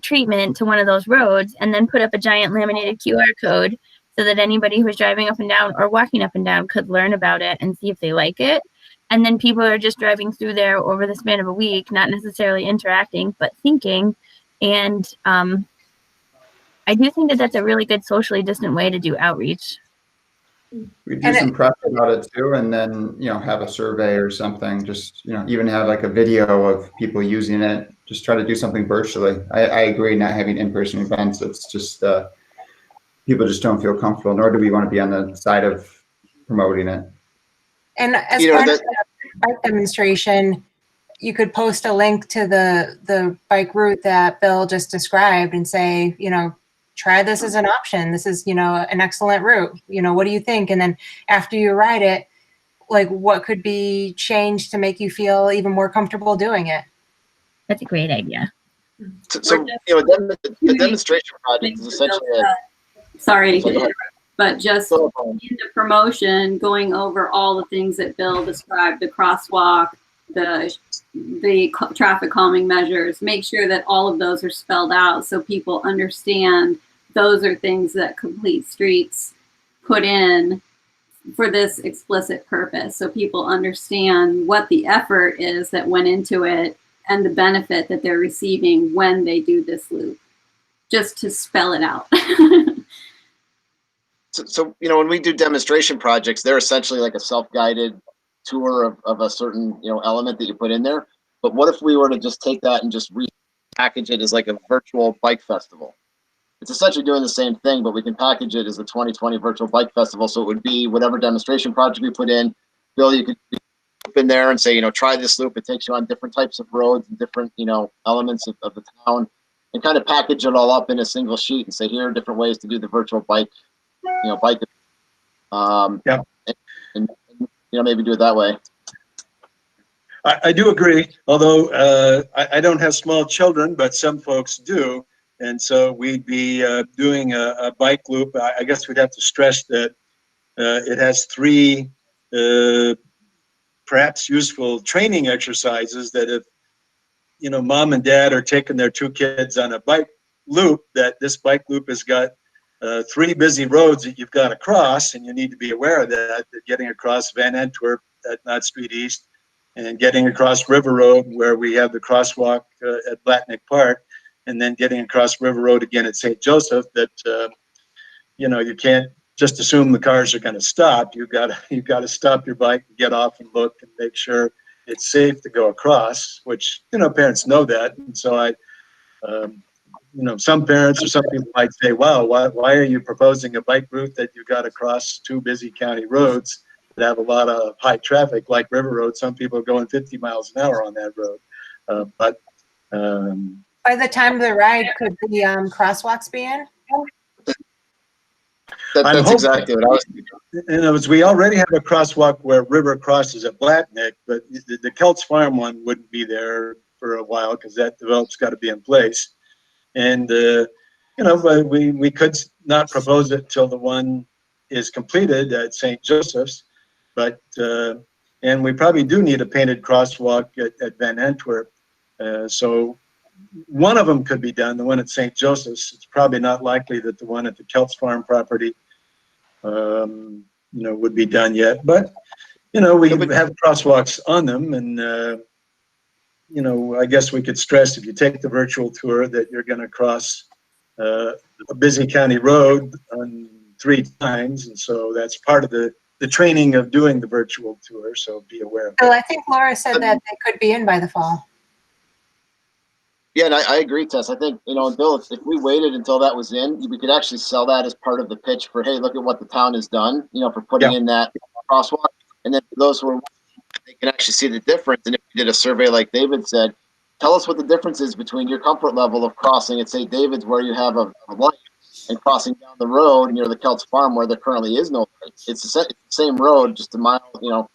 treatment to one of those roads, and then put up a giant laminated QR code so that anybody who's driving up and down or walking up and down could learn about it and see if they like it. And then people are just driving through there over the span of a week, not necessarily interacting, but thinking. And I do think that that's a really good socially distant way to do outreach. We do some press about it too, and then, you know, have a survey or something, just, you know, even have like a video of people using it, just try to do something virtually. I agree, not having in-person events, it's just, people just don't feel comfortable, nor do we want to be on the side of promoting it. And as part of the bike demonstration, you could post a link to the bike route that Bill just described and say, you know, try this as an option. This is, you know, an excellent route. You know, what do you think? And then after you ride it, like what could be changed to make you feel even more comfortable doing it? That's a great idea. So you know, the demonstration project is essentially sorry, but just in the promotion, going over all the things that Bill described, the crosswalk, the traffic calming measures, make sure that all of those are spelled out so people understand those are things that Complete Streets put in for this explicit purpose. So people understand what the effort is that went into it and the benefit that they're receiving when they do this loop, just to spell it out. So, you know, when we do demonstration projects, they're essentially like a self-guided tour of a certain, you know, element that you put in there. But what if we were to just take that and just repackage it as like a virtual bike festival? It's essentially doing the same thing, but we can package it as the 2020 virtual bike festival. So it would be whatever demonstration project we put in. Bill, you could up in there and say, you know, try this loop. It takes you on different types of roads and different, you know, elements of the town, and kind of package it all up in a single sheet and say, here are different ways to do the virtual bike, you know, bike. Yeah. And you know, maybe do it that way. I do agree, although I don't have small children, but some folks do. And so we'd be doing a bike loop. I guess we'd have to stress that it has 3 perhaps useful training exercises that if, you know, mom and dad are taking their 2 kids on a bike loop, that this bike loop has got 3 busy roads that you've got to cross, and you need to be aware of that getting across Van Antwerp at Knott Street East, and getting across River Road where we have the crosswalk at Blatnick Park, and then getting across River Road again at St. Joseph, that you know, you can't just assume the cars are going to stop. You've got to stop your bike and get off and look and make sure it's safe to go across, which, you know, parents know that. And so you know, some parents or some people might say, wow, why are you proposing a bike route that you've got to cross 2 busy county roads that have a lot of high traffic, like River Road? Some people are going 50 miles an hour on that road. By the time of the ride, could the crosswalks be in? That's exactly what I was thinking. In other words, we already have a crosswalk where River crosses at Blatnick, but the Kelts Farm one wouldn't be there for a while because that develop's got to be in place. And, you know, we could not propose it till the one is completed at St. Joseph's, but, and we probably do need a painted crosswalk at Van Antwerp. So one of them could be done, the one at St. Joseph's. It's probably not likely that the one at the Kelts Farm property, you know, would be done yet. But, you know, we have crosswalks on them, and, you know, I guess we could stress, if you take the virtual tour, that you're going to cross a busy county road on 3 times. And so that's part of the training of doing the virtual tour. So be aware of that. Well, I think Laura said that they could be in by the fall. Yeah, and I agree, Tess. I think, you know, Bill, if we waited until that was in, we could actually sell that as part of the pitch for, hey, look at what the town has done, you know, for putting in that crosswalk. And then for those who are, they can actually see the difference. And if we did a survey like David said, tell us what the difference is between your comfort level of crossing at St. David's, where you have a light, and crossing down the road near the Kelts Farm where there currently is no light. It's the same road, just a mile, you know.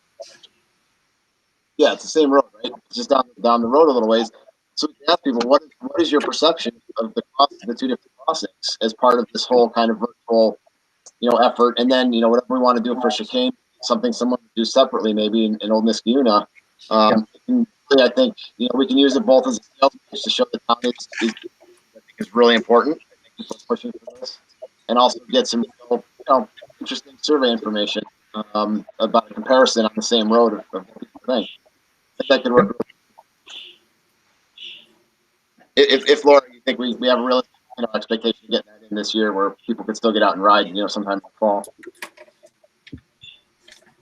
Yeah, it's the same road, right? It's just down the road a little ways. So we can ask people, what is your perception of the cost of the 2 different crossings as part of this whole kind of virtual, you know, effort? And then, you know, whatever we want to do for chicane, something someone would do separately, maybe in Old Niskayuna. I think, you know, we can use it both as a sales pitch to show the town I think is really important. I think people are pushing for this, and also get some, you know, interesting survey information about a comparison on the same road of what people think. I think that could work. If Laura, you think we have a real, you know, expectation of getting that in this year, where people could still get out and ride, you know, sometime in the fall.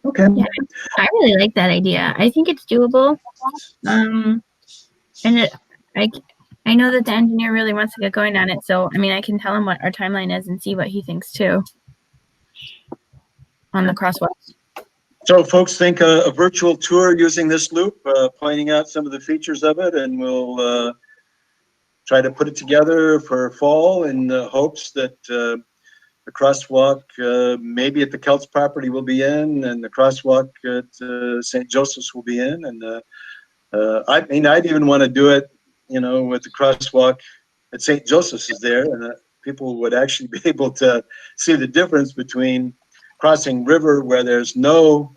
Okay. Yeah, I really like that idea. I think it's doable. And I know that the engineer really wants to get going on it. So, I mean, I can tell him what our timeline is and see what he thinks too on the crosswalks. So folks think a virtual tour using this loop, pointing out some of the features of it, and we'll try to put it together for fall in hopes that the crosswalk maybe at the Kelts property will be in, and the crosswalk at St. Joseph's will be in. And I mean, I'd even want to do it, you know, with the crosswalk at St. Joseph's is there, and people would actually be able to see the difference between crossing River, where there's no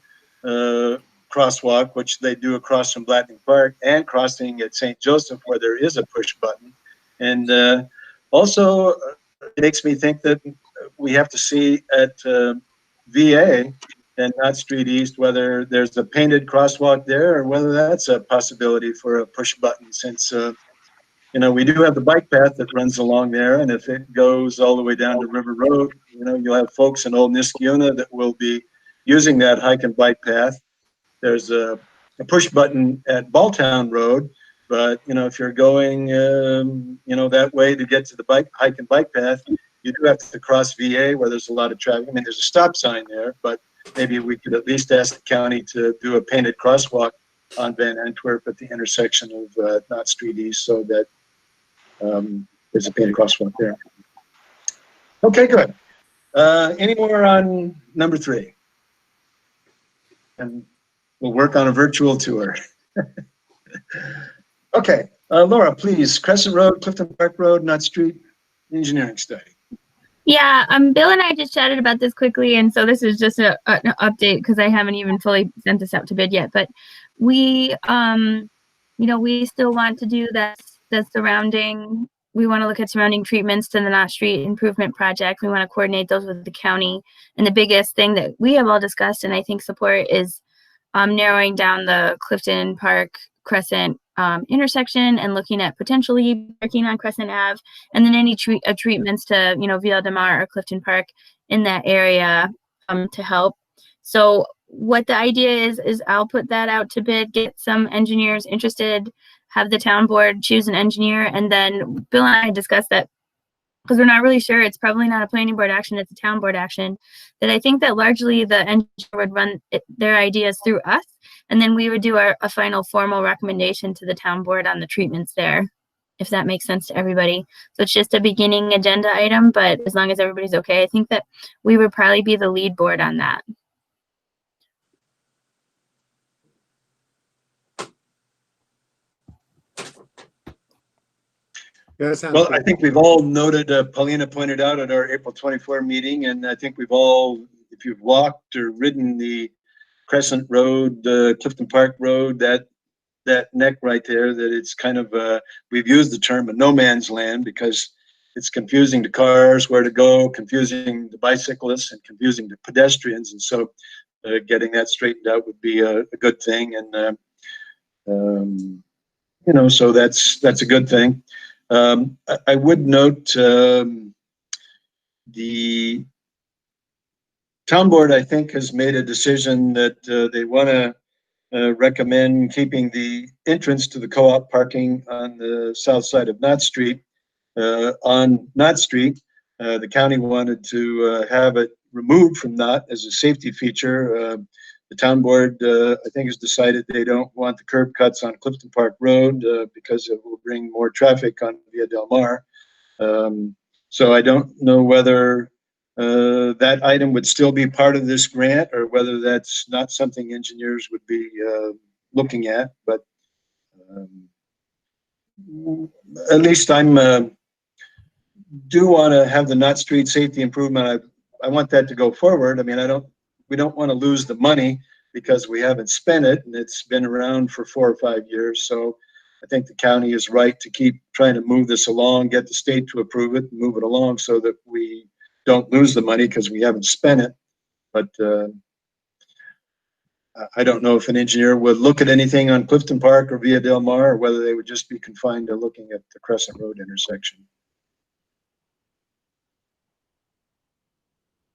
crosswalk, which they do across from Blatnick Park, and crossing at St. Joseph, where there is a push button. And also, it makes me think that we have to see at VA and Knott Street East whether there's a painted crosswalk there, or whether that's a possibility for a push button, since you know, we do have the bike path that runs along there, and if it goes all the way down to River Road, you know, you'll have folks in Old Niskayuna that will be using that hike and bike path. There's a push button at Balltown Road, but, you know, if you're going, you know, that way to get to the hike and bike path, you do have to cross VA, where there's a lot of traffic. I mean, there's a stop sign there, but maybe we could at least ask the county to do a painted crosswalk on Van Antwerp at the intersection of Knott Street East, so that there's a painted crosswalk there. Okay, good. Any more on number 3? And we'll work on a virtual tour. Okay, Laura, please, Crescent Road, Clifton Park Road, Knott Street, engineering study. Yeah, Bill and I just chatted about this quickly, and so this is just an update because I haven't even fully sent this out to bid yet. But we, we still want to do the surrounding. We want to look at surrounding treatments to the Knott Street improvement project. We want to coordinate those with the county. And the biggest thing that we have all discussed, and I think support, is narrowing down the Clifton Park Crescent intersection and looking at potentially working on Crescent Ave, and then any treatments to, Via Del Mar or Clifton Park in that area to help. So what the idea is I'll put that out to bid, get some engineers interested, have the town board choose an engineer, and then Bill and I discussed that because we're not really sure. It's probably not a planning board action, it's a town board action. That I think that largely the engineer would run their ideas through us, and then we would do a final formal recommendation to the town board on the treatments there, if that makes sense to everybody. So it's just a beginning agenda item, but as long as everybody's okay, I think that we would probably be the lead board on that. Yeah, that sounds Well, good. I think we've all noted, Paulina pointed out at our April 24 meeting, and I think we've all, if you've walked or ridden the Crescent Road, Clifton Park Road, that neck right there, that it's kind of, we've used the term a no man's land because it's confusing to cars where to go, confusing to bicyclists, and confusing to pedestrians. And so getting that straightened out would be a good thing. And, so that's a good thing. I would note the town board, I think, has made a decision that they want to recommend keeping the entrance to the co-op parking on the south side of Knott Street. On Knott Street, the county wanted to have it removed from Knott as a safety feature. The town board, I think, has decided they don't want the curb cuts on Clifton Park Road because it will bring more traffic on Via Del Mar. So I don't know whether that item would still be part of this grant or whether that's not something engineers would be looking at. But at least I'm do want to have the Knott Street safety improvement. I want that to go forward. I mean, we don't want to lose the money because we haven't spent it, and it's been around for 4 or 5 years. So I think the county is right to keep trying to move this along, get the state to approve it, and move it along so that we don't lose the money because we haven't spent it. But I don't know if an engineer would look at anything on Clifton Park or Via Del Mar, or whether they would just be confined to looking at the Crescent Road intersection.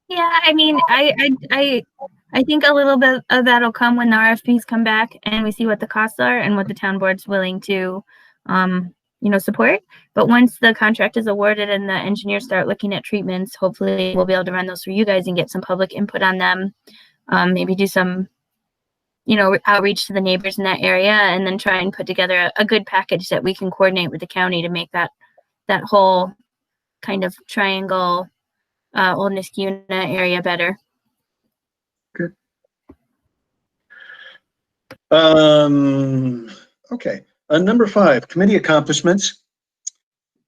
Yeah, I mean, I think a little bit of that'll come when the RFPs come back and we see what the costs are and what the town board's willing to, support. But once the contract is awarded and the engineers start looking at treatments, hopefully we'll be able to run those for you guys and get some public input on them. Maybe do some, outreach to the neighbors in that area, and then try and put together a good package that we can coordinate with the county to make that whole kind of triangle Old Niskuna area better. Good. Okay. Number 5, committee accomplishments.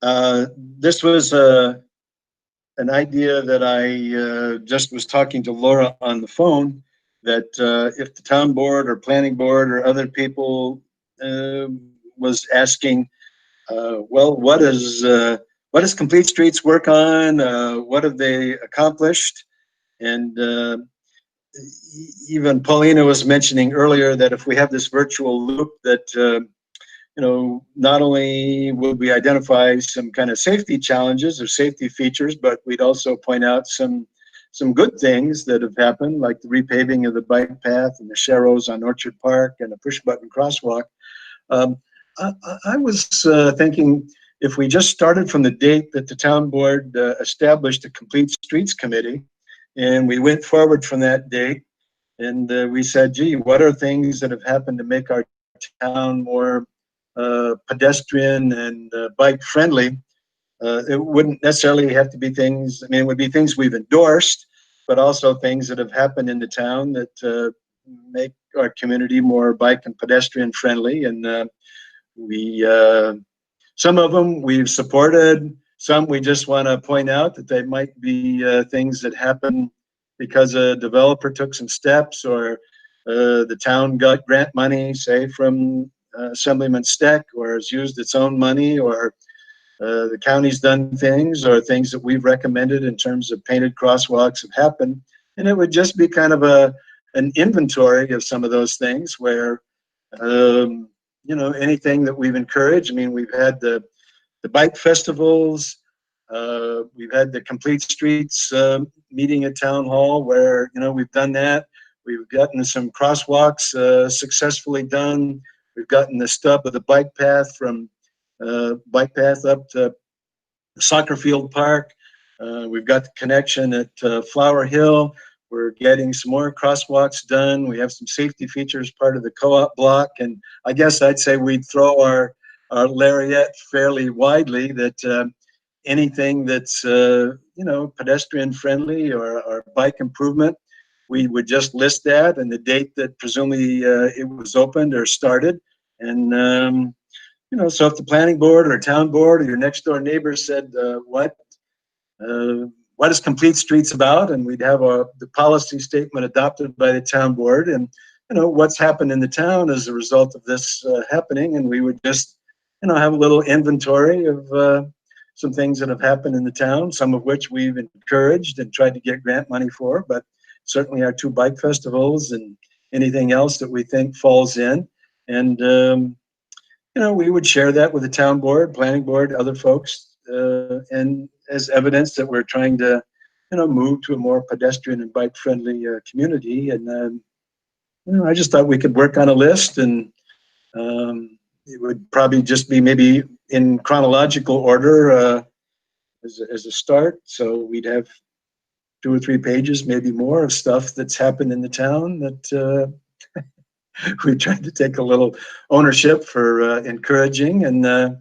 This was an idea that I just was talking to Laura on the phone, that if the town board or planning board or other people was asking, well, what does Complete Streets work on? What have they accomplished? And even Paulina was mentioning earlier that if we have this virtual loop, that not only would we identify some kind of safety challenges or safety features, but we'd also point out some good things that have happened, like the repaving of the bike path and the sharrows on Orchard Park and a push button crosswalk. I was thinking, if we just started from the date that the town board established a Complete Streets Committee, and we went forward from that date, and we said, gee, what are things that have happened to make our town more pedestrian and bike friendly? It wouldn't necessarily have to be things, I mean, it would be things we've endorsed, but also things that have happened in the town that make our community more bike and pedestrian friendly. And we, some of them we've supported, some we just want to point out that they might be things that happen because a developer took some steps, or the town got grant money, say from Assemblyman Steck, or has used its own money, or the county's done things, or things that we've recommended in terms of painted crosswalks have happened. And it would just be kind of an inventory of some of those things where, you know, anything that we've encouraged. I mean, we've had the bike festivals, we've had the Complete Streets meeting at Town Hall where, you know, we've done that. We've gotten some crosswalks successfully done. We've gotten the stub of the bike path from bike path up to Soccer Field Park. We've got the connection at Flower Hill. We're getting some more crosswalks done. We have some safety features part of the co-op block. And I guess I'd say we'd throw our lariat fairly widely, that anything that's, you know, pedestrian friendly or bike improvement, we would just list that and the date that presumably it was opened or started. And, you know, so if the planning board or town board or your next door neighbor said, what is Complete Streets about? And we'd have the policy statement adopted by the town board, and, you know, what's happened in the town as a result of this happening. And we would just, you know, have a little inventory of some things that have happened in the town, some of which we've encouraged and tried to get grant money for, but certainly our 2 bike festivals and anything else that we think falls in. And, you know, we would share that with the town board, planning board, other folks, and as evidence that we're trying to, you know, move to a more pedestrian and bike friendly community. And, you know, I just thought we could work on a list, and it would probably just be maybe in chronological order as a start. So we'd have 2 or 3 pages, maybe more, of stuff that's happened in the town that we tried to take a little ownership for encouraging, and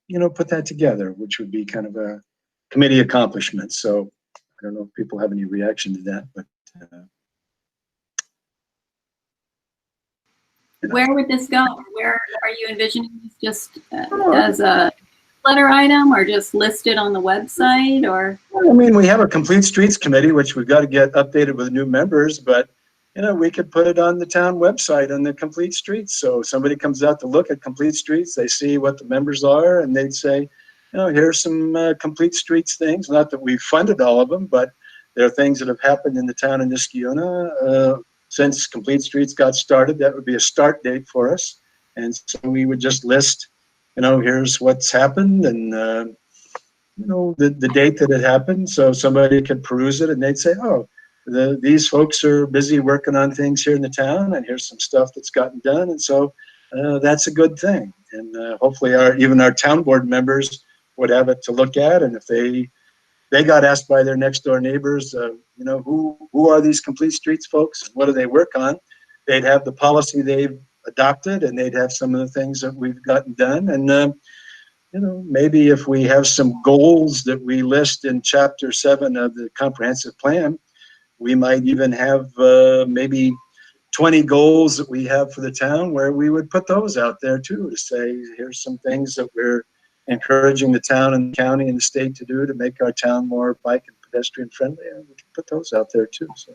you know, put that together, which would be kind of a committee accomplishment. So I don't know if people have any reaction to that, but where would this go? Where are you envisioning this, just as a letter item, or just listed on the website? Or I mean, we have a Complete Streets committee, which we've got to get updated with new members, but, you know, we could put it on the town website on the Complete Streets. So somebody comes out to look at Complete Streets, they see what the members are, and they'd say, you know, here's some Complete Streets things. Not that we've funded all of them, but there are things that have happened in the town of Niskayuna since Complete Streets got started. That would be a start date for us. And so we would just list, you know, here's what's happened, and, you know, the date that it happened. So somebody could peruse it and they'd say, oh, these folks are busy working on things here in the town, and here's some stuff that's gotten done. And so that's a good thing. And hopefully even our town board members would have it to look at. And if they got asked by their next door neighbors, you know, who are these Complete Streets folks? What do they work on? They'd have the policy they've adopted, and they'd have some of the things that we've gotten done. And, you know, maybe if we have some goals that we list in Chapter 7 of the comprehensive plan, we might even have maybe 20 goals that we have for the town, where we would put those out there too, to say, here's some things that we're encouraging the town and the county and the state to do to make our town more bike and pedestrian friendly. And we can put those out there too. So.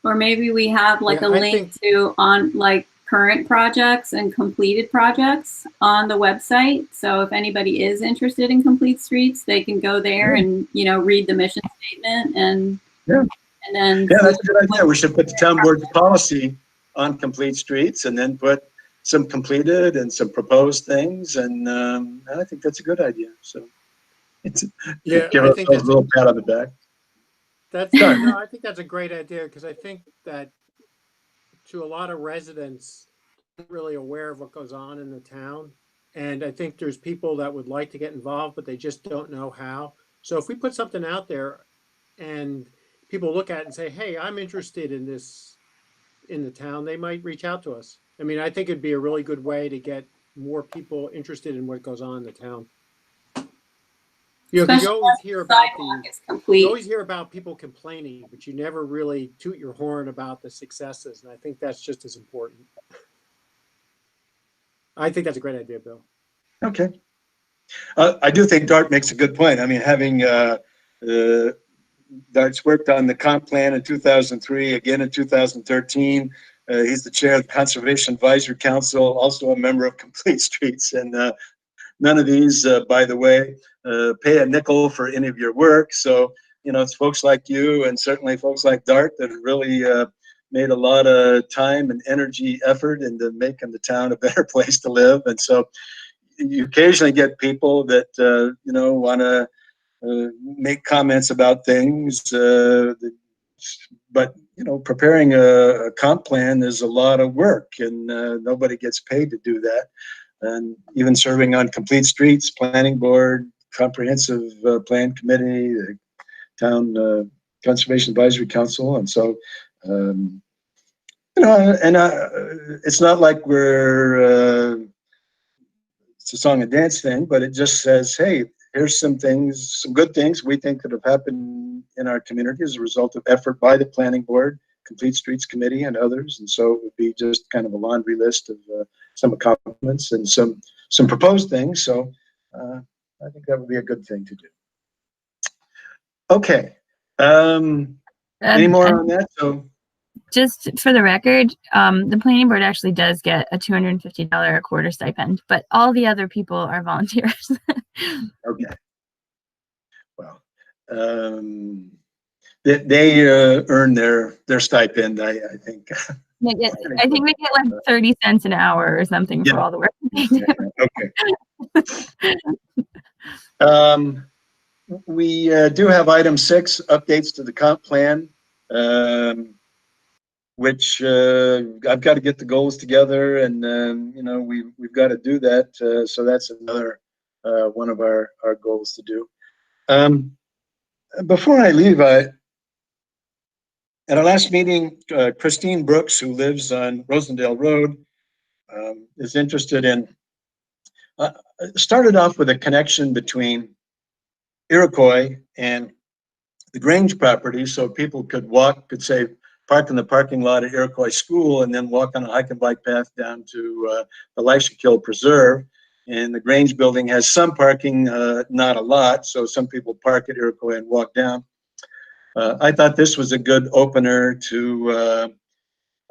Or maybe we have like Yeah, a I link think- to on like current projects and completed projects on the website. So if anybody is interested in Complete Streets, they can go there and, you know, read the mission statement and then Yeah, that's a good idea. We should put the town board's policy on Complete Streets, and then put some completed and some proposed things. And I think that's a good idea. So it's Yeah, give I think ourselves a that's little pat on the back. no, I think that's a great idea, because I think that to a lot of residents, aren't really aware of what goes on in the town. And I think there's people that would like to get involved, but they just don't know how. So if we put something out there and people look at it and say, hey, I'm interested in this in the town, they might reach out to us. I mean, I think it'd be a really good way to get more people interested in what goes on in the town. Yeah, because you Especially always once hear the about sidewalk is you complete. always hear about people complaining, but you never really toot your horn about the successes. And I think that's just as important. I think that's a great idea, Bill. Okay. I do think Dart makes a good point. I mean, having Dart's worked on the comp plan in 2003, again in 2013. He's the chair of the Conservation Advisory Council, also a member of Complete Streets. And none of these, by the way, pay a nickel for any of your work. So, you know, it's folks like you and certainly folks like Dart that have really made a lot of time and energy, effort into making the town a better place to live. And so you occasionally get people that, you know, want to make comments about things, but you know, preparing a comp plan is a lot of work, and nobody gets paid to do that. And even serving on Complete Streets, Planning Board, Comprehensive Plan Committee, the Town Conservation Advisory Council, and so you know, and it's not like we're it's a song and dance thing, but it just says, hey, here's some things, some good things we think could have happened in our community as a result of effort by the Planning Board, Complete Streets Committee, and others. And so it would be just kind of a laundry list of some accomplishments and some proposed things. So I think that would be a good thing to do. Okay. Any more on that? So just for the record, the planning board actually does get a $250 a quarter stipend, but all the other people are volunteers. okay. Well, they earn their stipend, I think. I think we get like 30 cents an hour or something for all the work they do. Okay. We do have item 6, updates to the comp plan, which I've got to get the goals together, and you know, we've got to do that. So that's another one of our goals to do. Before I leave, at our last meeting, Christine Brooks, who lives on Rosendale Road, is interested in, started off with a connection between Iroquois and the Grange property, so people could say, park in the parking lot at Iroquois School and then walk on a hike and bike path down to the Leishakill Preserve. And the Grange building has some parking, not a lot, so some people park at Iroquois and walk down. I thought this was a good opener to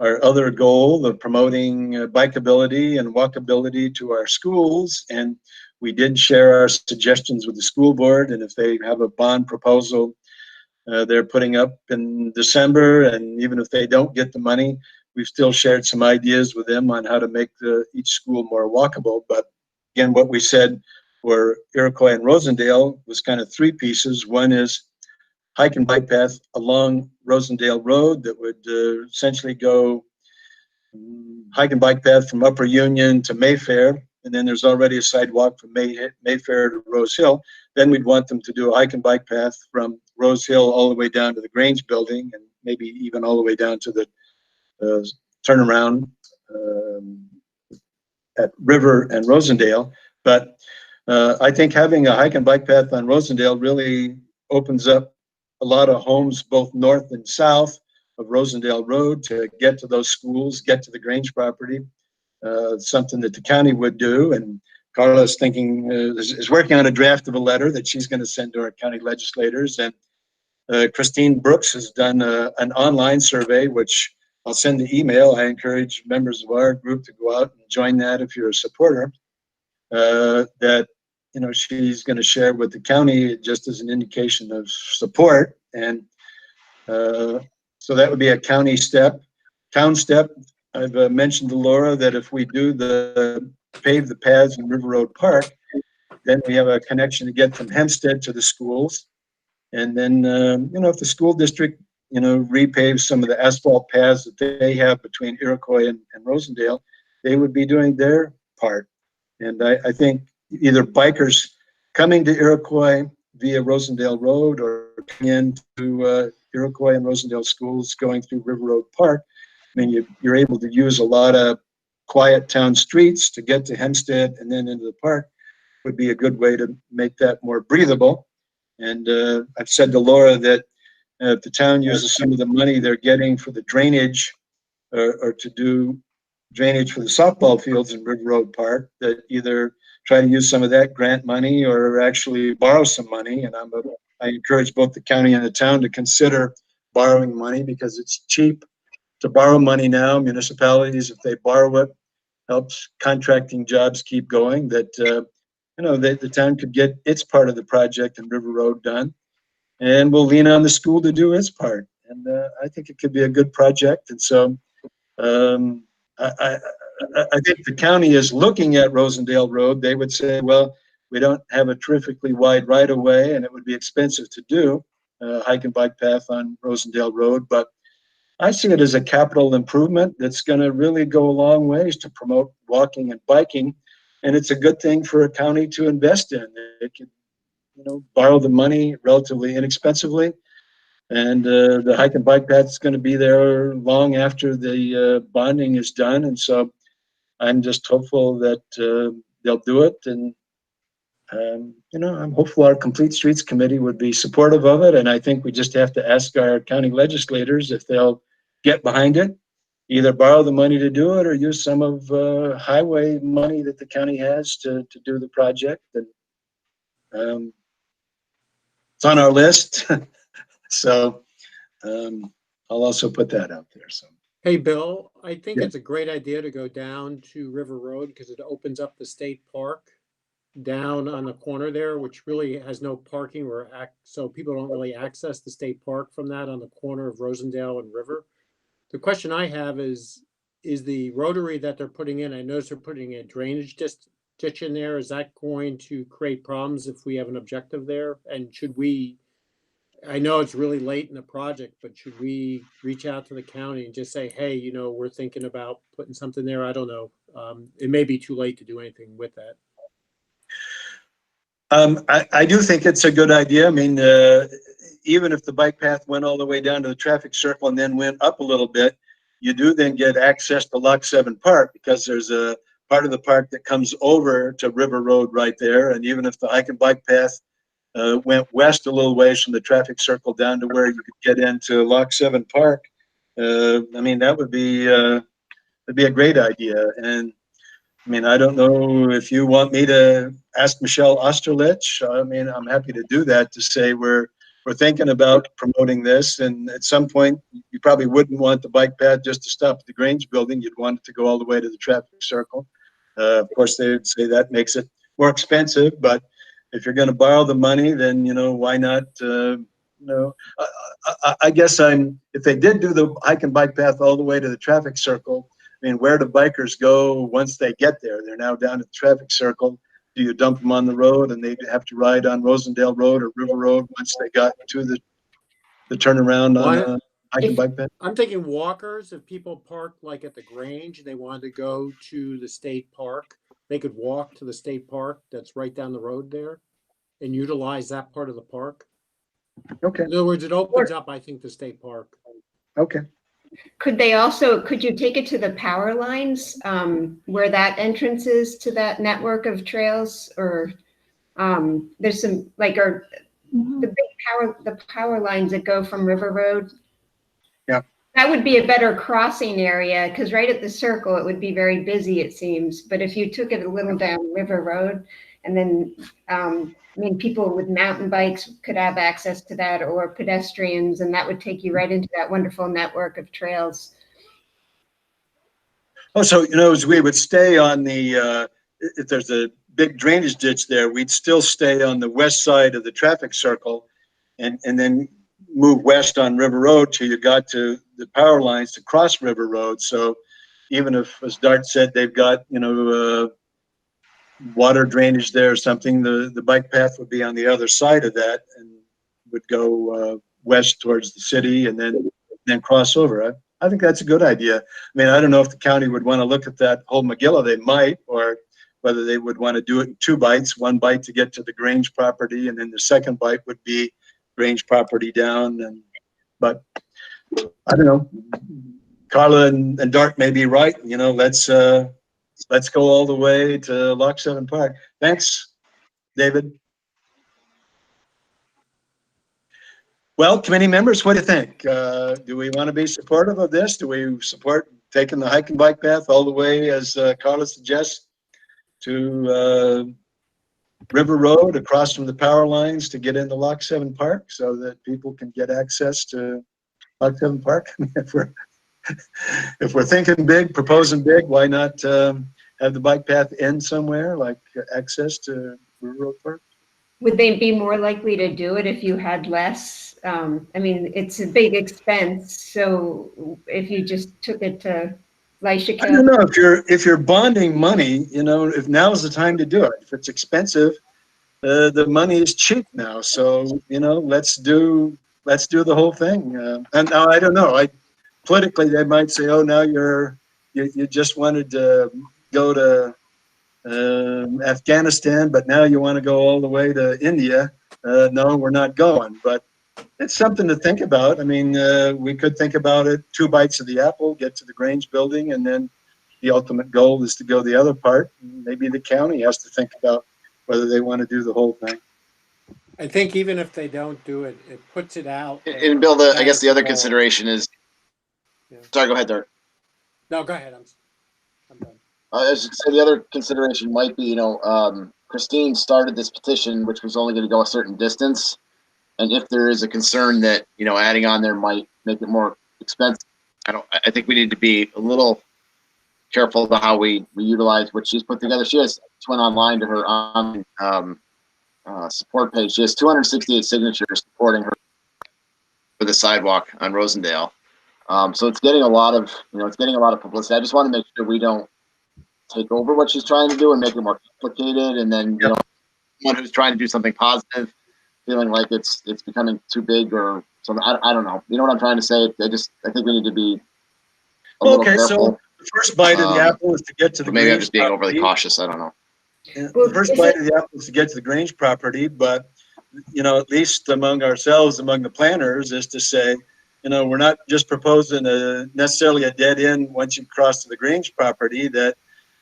our other goal of promoting bikeability and walkability to our schools. And we did share our suggestions with the school board, and if they have a bond proposal they're putting up in December, and even if they don't get the money, we've still shared some ideas with them on how to make each school more walkable. But again, what we said for Iroquois and Rosendale was kind of 3 pieces. One is hike and bike path along Rosendale Road that would essentially go hike and bike path from Upper Union to Mayfair, and then there's already a sidewalk from Mayfair to Rose Hill. Then we'd want them to do a hike and bike path from Rose Hill all the way down to the Grange building, and maybe even all the way down to the turnaround at River and Rosendale. But I think having a hike and bike path on Rosendale really opens up a lot of homes both north and south of Rosendale Road to get to those schools, get to the Grange property, something that the county would do. And Carla's thinking, is working on a draft of a letter that she's going to send to our county legislators. And Christine Brooks has done an online survey, which I'll send the email. I encourage members of our group to go out and join that if you're a supporter. That, you know, she's going to share with the county just as an indication of support. And so that would be a county step. Town step, I've mentioned to Laura that if we do pave the paths in River Road Park, then we have a connection to get from Hempstead to the schools. And then, you know, if the school district, you know, repaves some of the asphalt paths that they have between Iroquois and Rosendale, they would be doing their part. And I think either bikers coming to Iroquois via Rosendale Road or coming into Iroquois and Rosendale schools going through River Road Park, I mean, you're able to use a lot of quiet town streets to get to Hempstead and then into the park would be a good way to make that more breathable. And I've said to Laura that if the town uses some of the money they're getting for the drainage or to do drainage for the softball fields in River Road Park, that either try to use some of that grant money or actually borrow some money. And I encourage both the county and the town to consider borrowing money because it's cheap to borrow money now. Municipalities, if they borrow it, helps contracting jobs keep going. That the town could get its part of the project in River Road done, and we'll lean on the school to do its part. And I think it could be a good project. And so I think the county is looking at Rosendale Road. They would say, well, we don't have a terrifically wide right of way, and it would be expensive to do a hike and bike path on Rosendale Road. But I see it as a capital improvement that's going to really go a long ways to promote walking and biking. And it's a good thing for a county to invest in. It can, borrow the money relatively inexpensively. And the hike and bike path is going to be there long after the bonding is done. And so I'm just hopeful that they'll do it. And, I'm hopeful our Complete Streets Committee would be supportive of it. And I think we just have to ask our county legislators if they'll get behind it, either borrow the money to do it or use some of highway money that the county has to do the project. And it's on our list. So I'll also put that out there. So, Hey, Bill, I think Yeah. it's a great idea to go down to River Road because it opens up the state park down on the corner there, which really has no parking so people don't really access the state park from that on the corner of Rosendale and River. The question I have is the rotary that they're putting in, I noticed they're putting a drainage ditch in there. Is that going to create problems if we have an objective there? And I know it's really late in the project, but should we reach out to the county and just say, hey, we're thinking about putting something there? I don't know. It may be too late to do anything with that. I do think it's a good idea. I mean, even if the bike path went all the way down to the traffic circle and then went up a little bit, you do then get access to Lock 7 Park because there's a part of the park that comes over to River Road right there. And even if the hike and bike path went west a little ways from the traffic circle down to where you could get into Lock 7 Park, I mean, that would be a great idea. And I mean, I don't know if you want me to ask Michelle Osterlich. I mean, I'm happy to do that, to say we're thinking about promoting this. And at some point, you probably wouldn't want the bike path just to stop at the Grange building. You'd want it to go all the way to the traffic circle. Of course, they would say that makes it more expensive. But if you're going to borrow the money, then, why not? I guess if they did do the hike and bike path all the way to the traffic circle, I mean, where do bikers go once they get there? They're now down at the traffic circle. Do you dump them on the road and they have to ride on Rosendale Road or River Road once they got to the turnaround on hike and bike path? I'm thinking walkers, if people park like at the Grange and they wanted to go to the state park, they could walk to the state park that's right down the road there and utilize that part of the park. Okay. In other words, it opens up, I think, the state park. Okay. Could you take it to the power lines where that entrance is to that network of trails, or there's some the power lines that go from River Road? Yeah. That would be a better crossing area because right at the circle it would be very busy, it seems. But if you took it a little down River Road and then people with mountain bikes could have access to that, or pedestrians, and that would take you right into that wonderful network of trails. Oh, so, as we would stay on the, if there's a big drainage ditch there, we'd still stay on the west side of the traffic circle and then move west on River Road till you got to the power lines to cross River Road. So even if, as Dart said, they've got, water drainage there or something, the bike path would be on the other side of that and would go west towards the city and then cross over. I think that's a good idea. I mean, I don't know if the county would want to look at that whole Magilla. They might, or whether they would want to do it in 2 bites, 1 bite to get to the Grange property, and then the second bite would be Grange property down. But I don't know. Carla and Dart may be right. Let's go all the way to Lock 7 Park. Thanks, David. Well, committee members, what do you think? Do we want to be supportive of this? Do we support taking the hike and bike path all the way, as Carla suggests, to River Road across from the power lines to get into Lock 7 Park so that people can get access to Lock 7 Park? If we're thinking big, proposing big, why not have the bike path end somewhere, like access to River Road Park? Would they be more likely to do it if you had less? I mean, it's a big expense, so if you just took it to Leishika. I don't know, if you're bonding money, if now is the time to do it. If it's expensive, the money is cheap now. So, let's do the whole thing. And now I don't know. Politically, they might say, "Oh, now you just wanted to go to Afghanistan, but now you want to go all the way to India." No, we're not going. But it's something to think about. I mean, we could think about it, 2 bites of the apple, get to the Grange building, and then the ultimate goal is to go the other part. Maybe the county has to think about whether they want to do the whole thing. I think even if they don't do it, it puts it out. And Bill, I guess the other consideration is, sorry, go ahead, Dirk. No, go ahead. I'm done. I was just saying the other consideration might be, Christine started this petition, which was only going to go a certain distance. And if there is a concern that, adding on there might make it more expensive, I think we need to be a little careful about how we utilize what she's put together. She went online to her support page. She has 268 signatures supporting her for the sidewalk on Rosendale. So it's getting a lot of, publicity. I just want to make sure we don't take over what she's trying to do and make it more complicated. And then, someone who's trying to do something positive, feeling like it's becoming too big or something. I don't know. You know what I'm trying to say? I think we need to be a little careful. So the first bite of the apple is to get to the maybe Grange I'm just being property. overly cautious. I don't know. The first bite of the apple is to get to the Grange property, but at least among ourselves, among the planners, is to say, we're not just proposing necessarily a dead end once you cross to the Grange property. That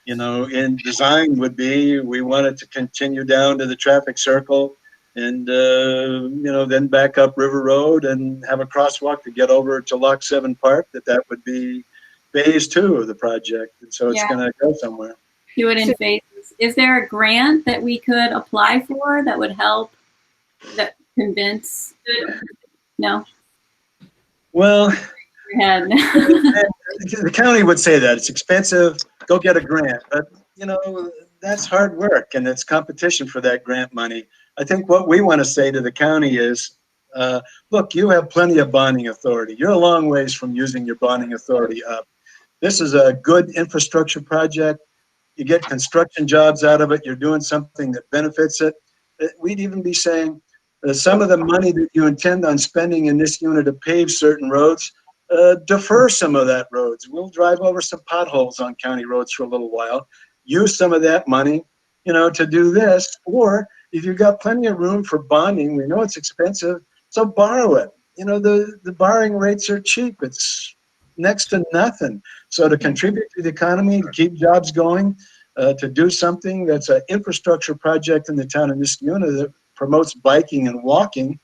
in design would be, we want it to continue down to the traffic circle, and then back up River Road and have a crosswalk to get over to Lock 7 Park. That would be phase 2 of the project, and so it's going to go somewhere. Do it in phases. Is there a grant that we could apply for that would help convince? No. Well, the county would say that it's expensive. Go get a grant, but that's hard work, and it's competition for that grant money. I think what we want to say to the county is, look, you have plenty of bonding authority. You're a long ways from using your bonding authority up. This is a good infrastructure project. You get construction jobs out of it. You're doing something that benefits it. We'd even be saying some of the money that you intend on spending in this unit to pave certain roads, defer some of that roads. We'll drive over some potholes on county roads for a little while. Use some of that money, to do this. Or if you've got plenty of room for bonding, we know it's expensive, so borrow it. The borrowing rates are cheap. It's next to nothing. So to contribute to the economy, to keep jobs going, to do something that's an infrastructure project in the town of Niskayuna that promotes biking and walking,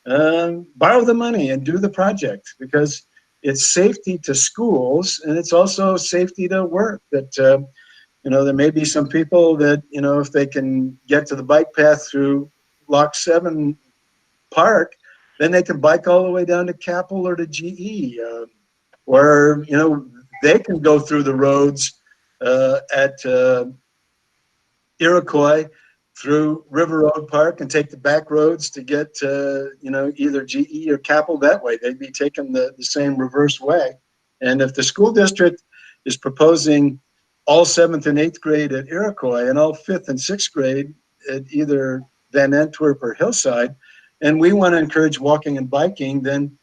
borrow the money and do the project, because it's safety to schools and it's also safety to work. That there may be some people that, if they can get to the bike path through Lock 7 Park, then they can bike all the way down to Capel or to GE, or they can go through the roads at Iroquois through River Road Park and take the back roads to get to either GE or Capel that way. They'd be taking the same reverse way. And if the school district is proposing all 7th and 8th grade at Iroquois and all 5th and 6th grade at either Van Antwerp or Hillside, and we want to encourage walking and biking, then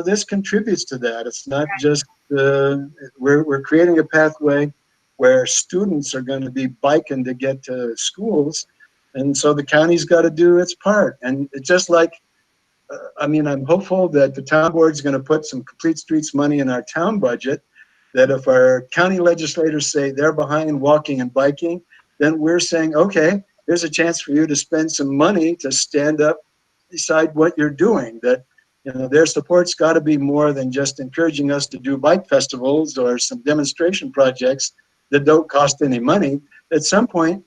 this contributes to that. It's not just we're creating a pathway where students are going to be biking to get to schools, and so the county's got to do its part. And it's just like, I'm hopeful that the town board is going to put some Complete Streets money in our town budget, that if our county legislators say they're behind walking and biking, then we're saying, okay, there's a chance for you to spend some money to stand up beside what you're doing. That You know, their support's got to be more than just encouraging us to do bike festivals or some demonstration projects that don't cost any money. At some point,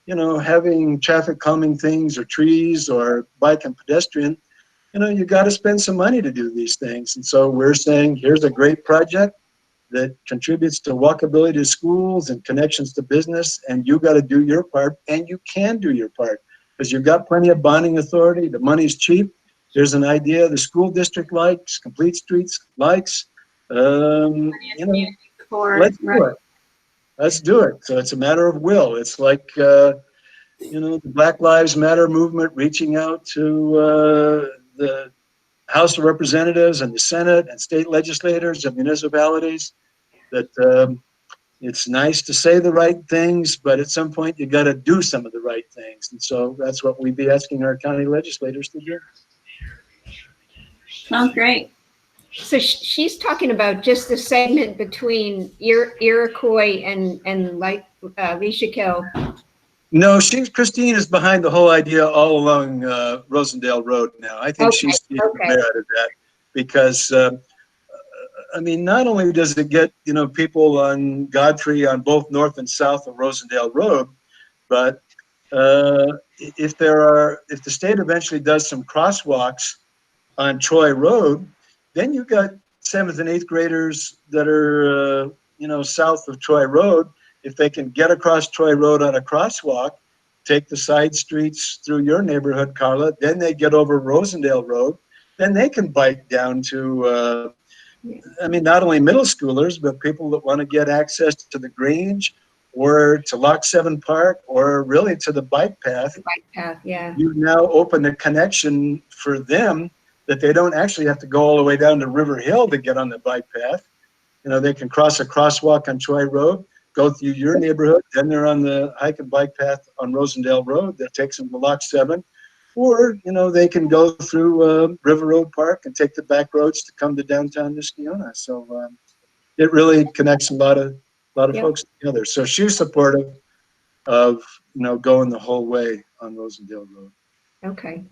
you know, having traffic calming things or trees or bike and pedestrian, you know, you got to spend some money to do these things. And so we're saying, here's a great project that contributes to walkability to schools and connections to business, and you got to do your part, and you can do your part because you've got plenty of bonding authority. The money's cheap. There's an idea the school district likes, Complete Streets likes. You know, let's do it. Let's do it. So it's a matter of will. It's like, you know, the Black Lives Matter movement reaching out to the House of Representatives and the Senate and state legislators and municipalities that it's nice to say the right things, but at some point you got to do some of the right things. And so that's what we'd be asking our county legislators to do. Sounds great. So she's talking about just the segment between Iroquois and like Leishakill. No, Christine is behind the whole idea all along Rosendale Road now. I think she's the merit of that because, I mean, not only does it get, you know, people on Godfrey on both north and south of Rosendale Road, but if the state eventually does some crosswalks on Troy Road, then you've got 7th and 8th graders that are, you know, south of Troy Road. If they can get across Troy Road on a crosswalk, take the side streets through your neighborhood, Carla, then they get over Rosendale Road, then they can bike down to, I mean, not only middle schoolers, but people that want to get access to the Grange or to Lock 7 Park or really to the bike path. The bike path, yeah. You now open a connection for them that they don't actually have to go all the way down to River Hill to get on the bike path. You know, they can cross a crosswalk on Troy Road, go through your neighborhood, then they're on the hike and bike path on Rosendale Road that takes them to Lock 7. Or, you know, they can go through River Road Park and take the back roads to come to downtown Niskayuna. So it really connects a lot of folks together. So she's supportive of, you know, going the whole way on Rosendale Road. Okay.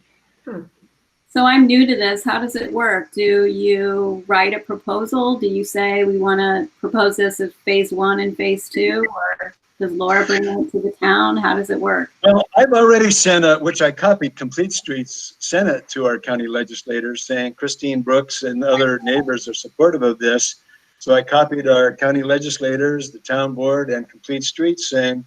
So I'm new to this. How does it work? Do you write a proposal? Do you say we want to propose this as phase 1 and phase 2, or does Laura bring it to the town? How does it work? Well, I've already sent which I copied, Complete Streets, sent it to our county legislators saying Christine Brooks and other neighbors are supportive of this. So I copied our county legislators, the town board, and Complete Streets saying,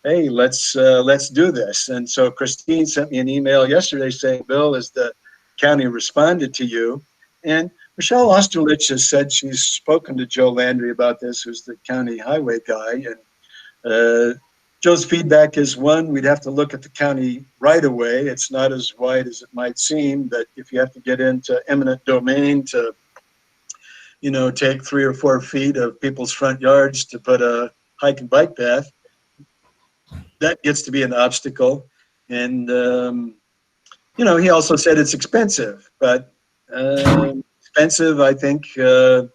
hey, let's do this. And so Christine sent me an email yesterday saying, Bill, is the county responded to you? And Michelle Osterlich has said she's spoken to Joe Landry about this, who's the county highway guy. And Joe's feedback is, one, we'd have to look at the county right away. It's not as wide as it might seem, but if you have to get into eminent domain to, you know, take 3 or 4 feet of people's front yards to put a hike and bike path, that gets to be an obstacle. And, you know, he also said it's expensive, but expensive, I think, you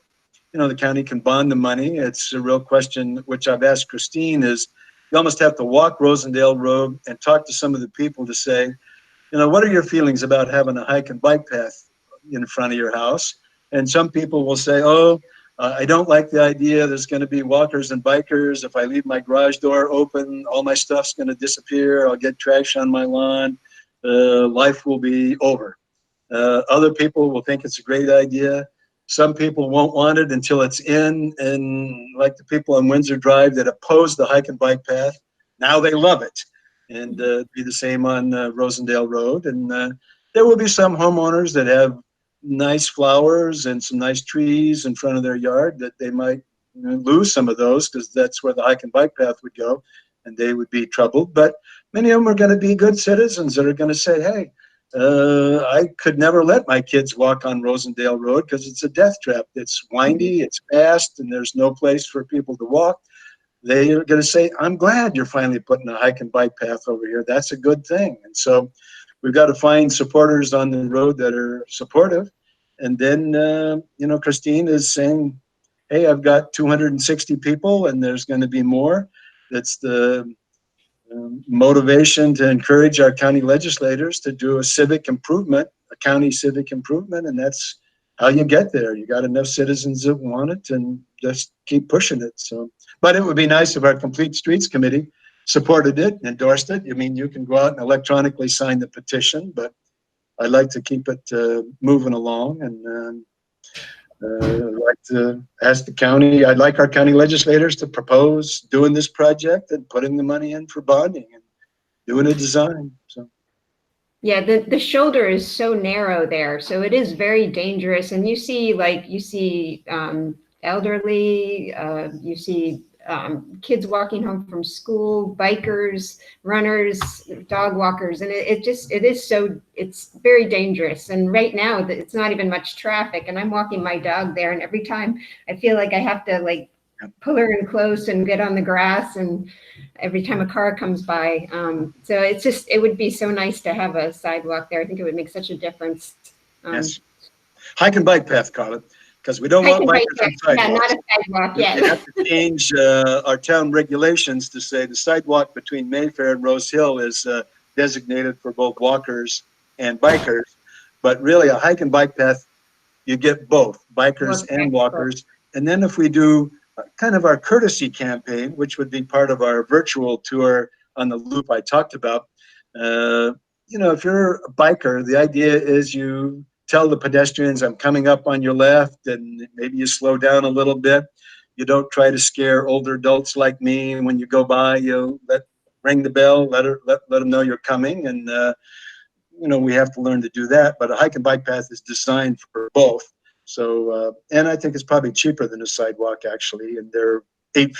know, the county can bond the money. It's a real question, which I've asked Christine, is you almost have to walk Rosendale Road and talk to some of the people to say, you know, what are your feelings about having a hike and bike path in front of your house? And some people will say, oh, I don't like the idea there's going to be walkers and bikers. If I leave my garage door open, all my stuff's going to disappear. I'll get trash on my lawn. Life will be over. Other people will think it's a great idea. Some people won't want it until it's in, and like the people on Windsor Drive that oppose the hike and bike path, now they love it. And be the same on Rosendale Road. And there will be some homeowners that have nice flowers and some nice trees in front of their yard that they might lose some of those because that's where the hike and bike path would go, and they would be troubled. But many of them are going to be good citizens that are going to say, hey, I could never let my kids walk on Rosendale Road because it's a death trap. It's windy, it's fast, and there's no place for people to walk. They are going to say, I'm glad you're finally putting a hike and bike path over here. That's a good thing. And so we've got to find supporters on the road that are supportive. And then, you know, Christine is saying, hey, I've got 260 people and there's going to be more. That's the motivation to encourage our county legislators to do a civic improvement, a county civic improvement, and that's how you get there. You got enough citizens that want it, and just keep pushing it. So, but it would be nice if our Complete Streets Committee supported it, endorsed it. I mean, you can go out and electronically sign the petition, but I'd like to keep it moving along, and I'd like to ask the county, I'd like our county legislators to propose doing this project and putting the money in for bonding and doing a design. So. Yeah, the shoulder is so narrow there, so it is very dangerous. And you see elderly, you see kids walking home from school, bikers, runners, dog walkers, and it's very dangerous. And right now it's not even much traffic, and I'm walking my dog there, and every time I feel like I have to like pull her in close and get on the grass, and every time a car comes by. So it would be so nice to have a sidewalk there. I think it would make such a difference. Yes. Hike and bike path, Carla, because we don't want bikers on sidewalks. Yeah, not a sidewalk, yeah. We have to change our town regulations to say the sidewalk between Mayfair and Rose Hill is designated for both walkers and bikers. But really, a hike and bike path, you get both bikers and walkers. And then if we do kind of our courtesy campaign, which would be part of our virtual tour on the loop I talked about, if you're a biker, the idea is you tell the pedestrians, I'm coming up on your left, and maybe you slow down a little bit. You don't try to scare older adults like me. And when you go by, you ring the bell, let them know you're coming. And, we have to learn to do that. But a hike and bike path is designed for both. So, and I think it's probably cheaper than a sidewalk, actually. And they're 8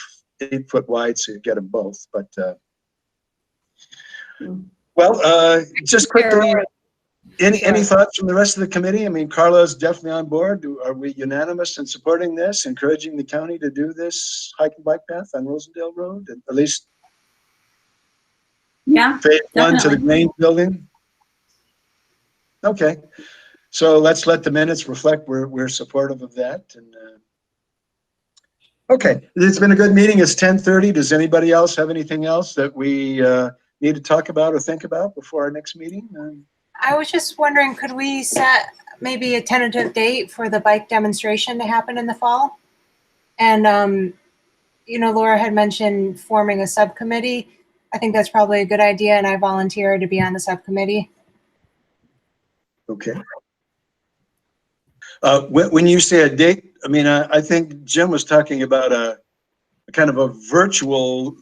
foot wide, so you get them both. But, just quickly, any thoughts from the rest of the committee? I mean, Carla's definitely on board. Are we unanimous in supporting this, encouraging the county to do this hike and bike path on Rosendale Road, at least phase 1 to the Grange building? Okay. So let's let the minutes reflect we're supportive of that. And okay, it's been a good meeting. It's 10:30. Does anybody else have anything else that we need to talk about or think about before our next meeting? I was just wondering, could we set maybe a tentative date for the bike demonstration to happen in the fall? And, Laura had mentioned forming a subcommittee. I think that's probably a good idea, and I volunteer to be on the subcommittee. Okay. When you say a date, I mean, I think Jim was talking about a kind of a virtual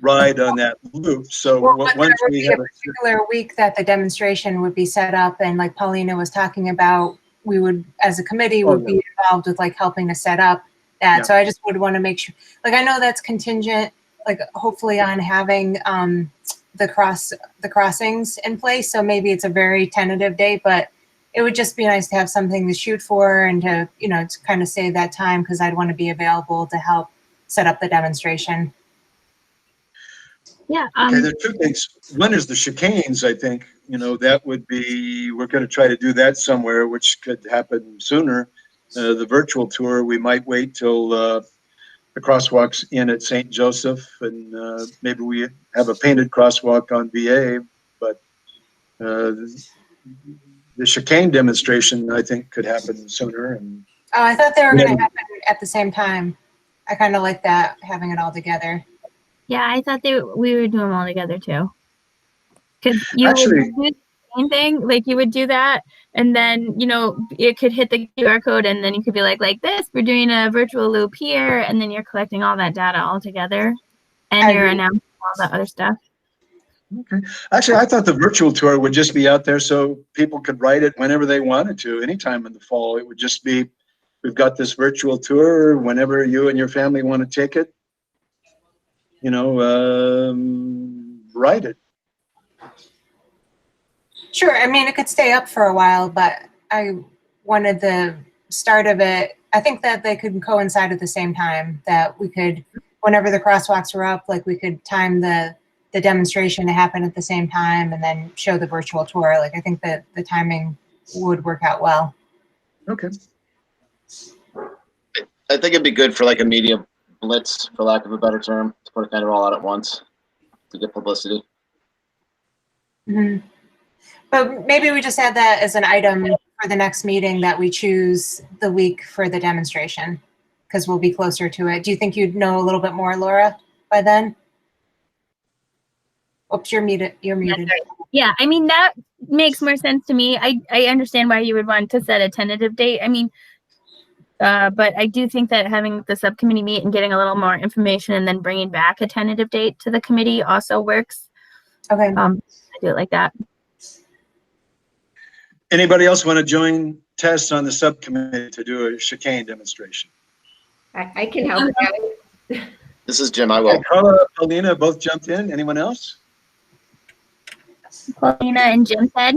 ride on that loop. So once we have a particular week that the demonstration would be set up, and like Paulina was talking about, we would, as a committee, would be involved with like helping to set up that. Yeah. So I just would want to make sure, like, I know that's contingent, like hopefully on having the crossings in place. So maybe it's a very tentative date, but it would just be nice to have something to shoot for and to, to kind of save that time, because I'd want to be available to help set up the demonstration. Yeah. Okay, there are 2 things. One is the chicanes, I think, that would be, we're going to try to do that somewhere, which could happen sooner. The virtual tour, we might wait till the crosswalks in at St. Joseph, and maybe we have a painted crosswalk on VA, but the chicane demonstration, I think, could happen sooner. And I thought they were going to happen at the same time. I kind of like that, having it all together. Yeah, I thought we would do them all together too. Because you would do the same thing, like you would do that, and then it could hit the QR code, and then you could be like this. We're doing a virtual loop here, and then you're collecting all that data all together, and you're announcing all that other stuff. Okay. Actually, I thought the virtual tour would just be out there so people could ride it whenever they wanted to, anytime in the fall. It would just be, we've got this virtual tour, whenever you and your family want to take it, ride it. Sure. I mean, it could stay up for a while, but I wanted the start of it. I think that they could coincide at the same time, that we could, whenever the crosswalks were up, like we could time the demonstration to happen at the same time and then show the virtual tour. Like, I think that the timing would work out well. Okay. I think it'd be good for like a media blitz, for lack of a better term, to put it kind of all out at once. to get publicity. Mhm. But maybe we just add that as an item for the next meeting that we choose the week for the demonstration, because we'll be closer to it. Do you think you'd know a little bit more, Laura, by then? Oops, you're muted. You're muted. Yeah, I mean, that makes more sense to me. I understand why you would want to set a tentative date. I mean, but I do think that having the subcommittee meet and getting a little more information and then bringing back a tentative date to the committee also works. Okay. I do it like that. Anybody else want to join Tess on the subcommittee to do a chicane demonstration? I can help out. This is Jim. I will. Carla, Paulina both jumped in. Anyone else? Paulina and Jim said.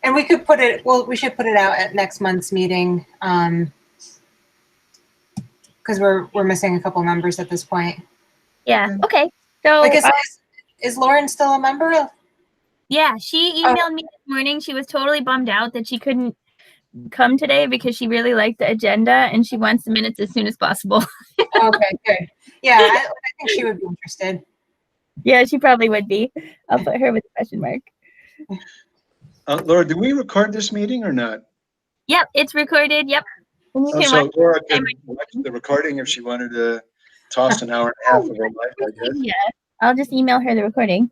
And we could put it, well, we should put it out at next month's meeting, because we're missing a couple members at this point. Yeah. Okay. So Like, is Lauren still a member? yeah, she emailed me this morning. She was totally bummed out that she couldn't come today because she really liked the agenda and she wants the minutes as soon as possible. Okay, good. Yeah, I think she would be interested. Yeah, she probably would be. I'll put her with a question mark. Laura, do we record this meeting or not? Yep, it's recorded. Yep. And you can So watch Laura could watch the recording if she wanted to toss an hour and a half of her life, I guess. Yeah, I'll just email her the recording.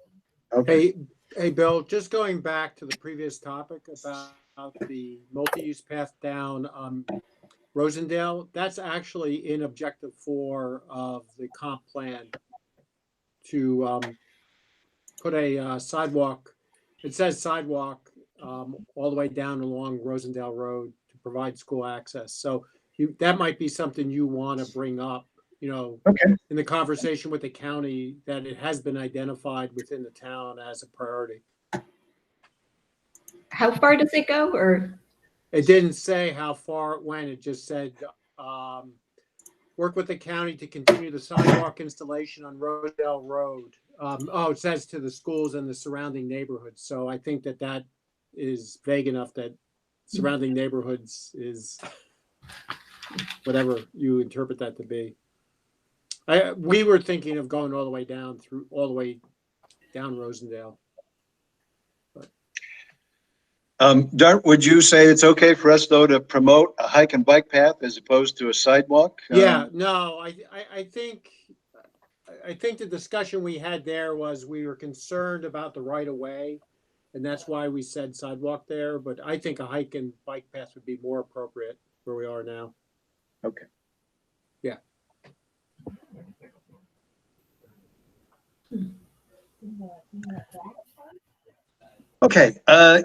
Okay. Hey, Bill, just going back to the previous topic about the multi-use path down Rosendale, that's actually in objective 4 of the comp plan to put a sidewalk. It says sidewalk all the way down along Rosendale Road to provide school access. So that might be something you want to bring up, Okay. in the conversation with the county, that it has been identified within the town as a priority. How far does it go? Or It didn't say how far it went. It just said, work with the county to continue the sidewalk installation on Rosedale Road. It says to the schools and the surrounding neighborhoods. So I think that is vague enough that surrounding neighborhoods is whatever you interpret that to be. We were thinking of going all the way down Rosendale. Dart, would you say it's okay for us though to promote a hike and bike path as opposed to a sidewalk? Yeah, no, I think the discussion we had there was we were concerned about the right of way, and that's why we said sidewalk there. But I think a hike and bike path would be more appropriate where we are now. Okay. Yeah. Okay,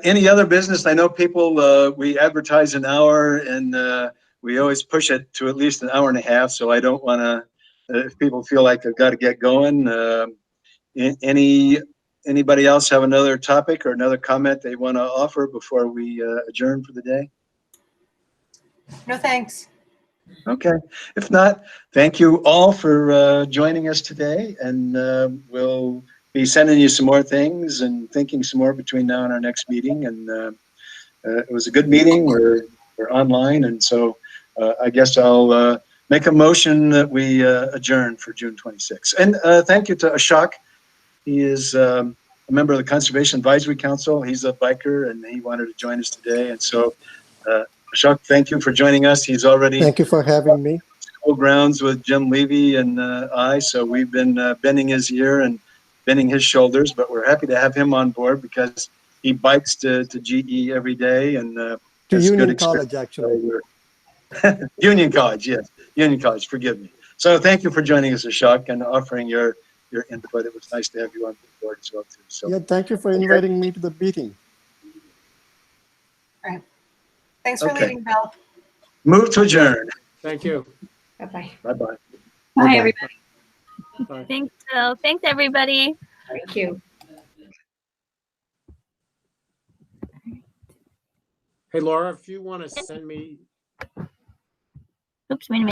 any other business? I know people, we advertise an hour and we always push it to at least an hour and a half. So I don't want to, if people feel like they've got to get going, anybody else have another topic or another comment they want to offer before we adjourn for the day? No, thanks. Okay, if not, thank you all for joining us today, and we'll be sending you some more things and thinking some more between now and our next meeting. And it was a good meeting. We're online, and so I guess I'll make a motion that we adjourn for June 26th. And thank you to Ashok. He is a member of the Conservation Advisory Council. He's a biker, and he wanted to join us today. And so, Ashok, thank you for joining us. He's already Thank you for having me. school grounds with Jim Levy and I. So we've been bending his ear and bending his shoulders, but we're happy to have him on board because he bikes to GE every day. And To it's good Union experience. College, actually. Union College, yes. Union College, forgive me. So thank you for joining us, Ashok, and offering your input. It was nice to have you on board as well, too. So Yeah, thank you for inviting me to the meeting. All right. Thanks for Okay. leaving, Bill. move to adjourn. Thank you. bye-bye. Bye-bye. Bye, Bye-bye. everybody. Bye. Thanks, Bill. Thanks, everybody. Thank you. Hey, Laura, if you want to send me Oops, wait a minute.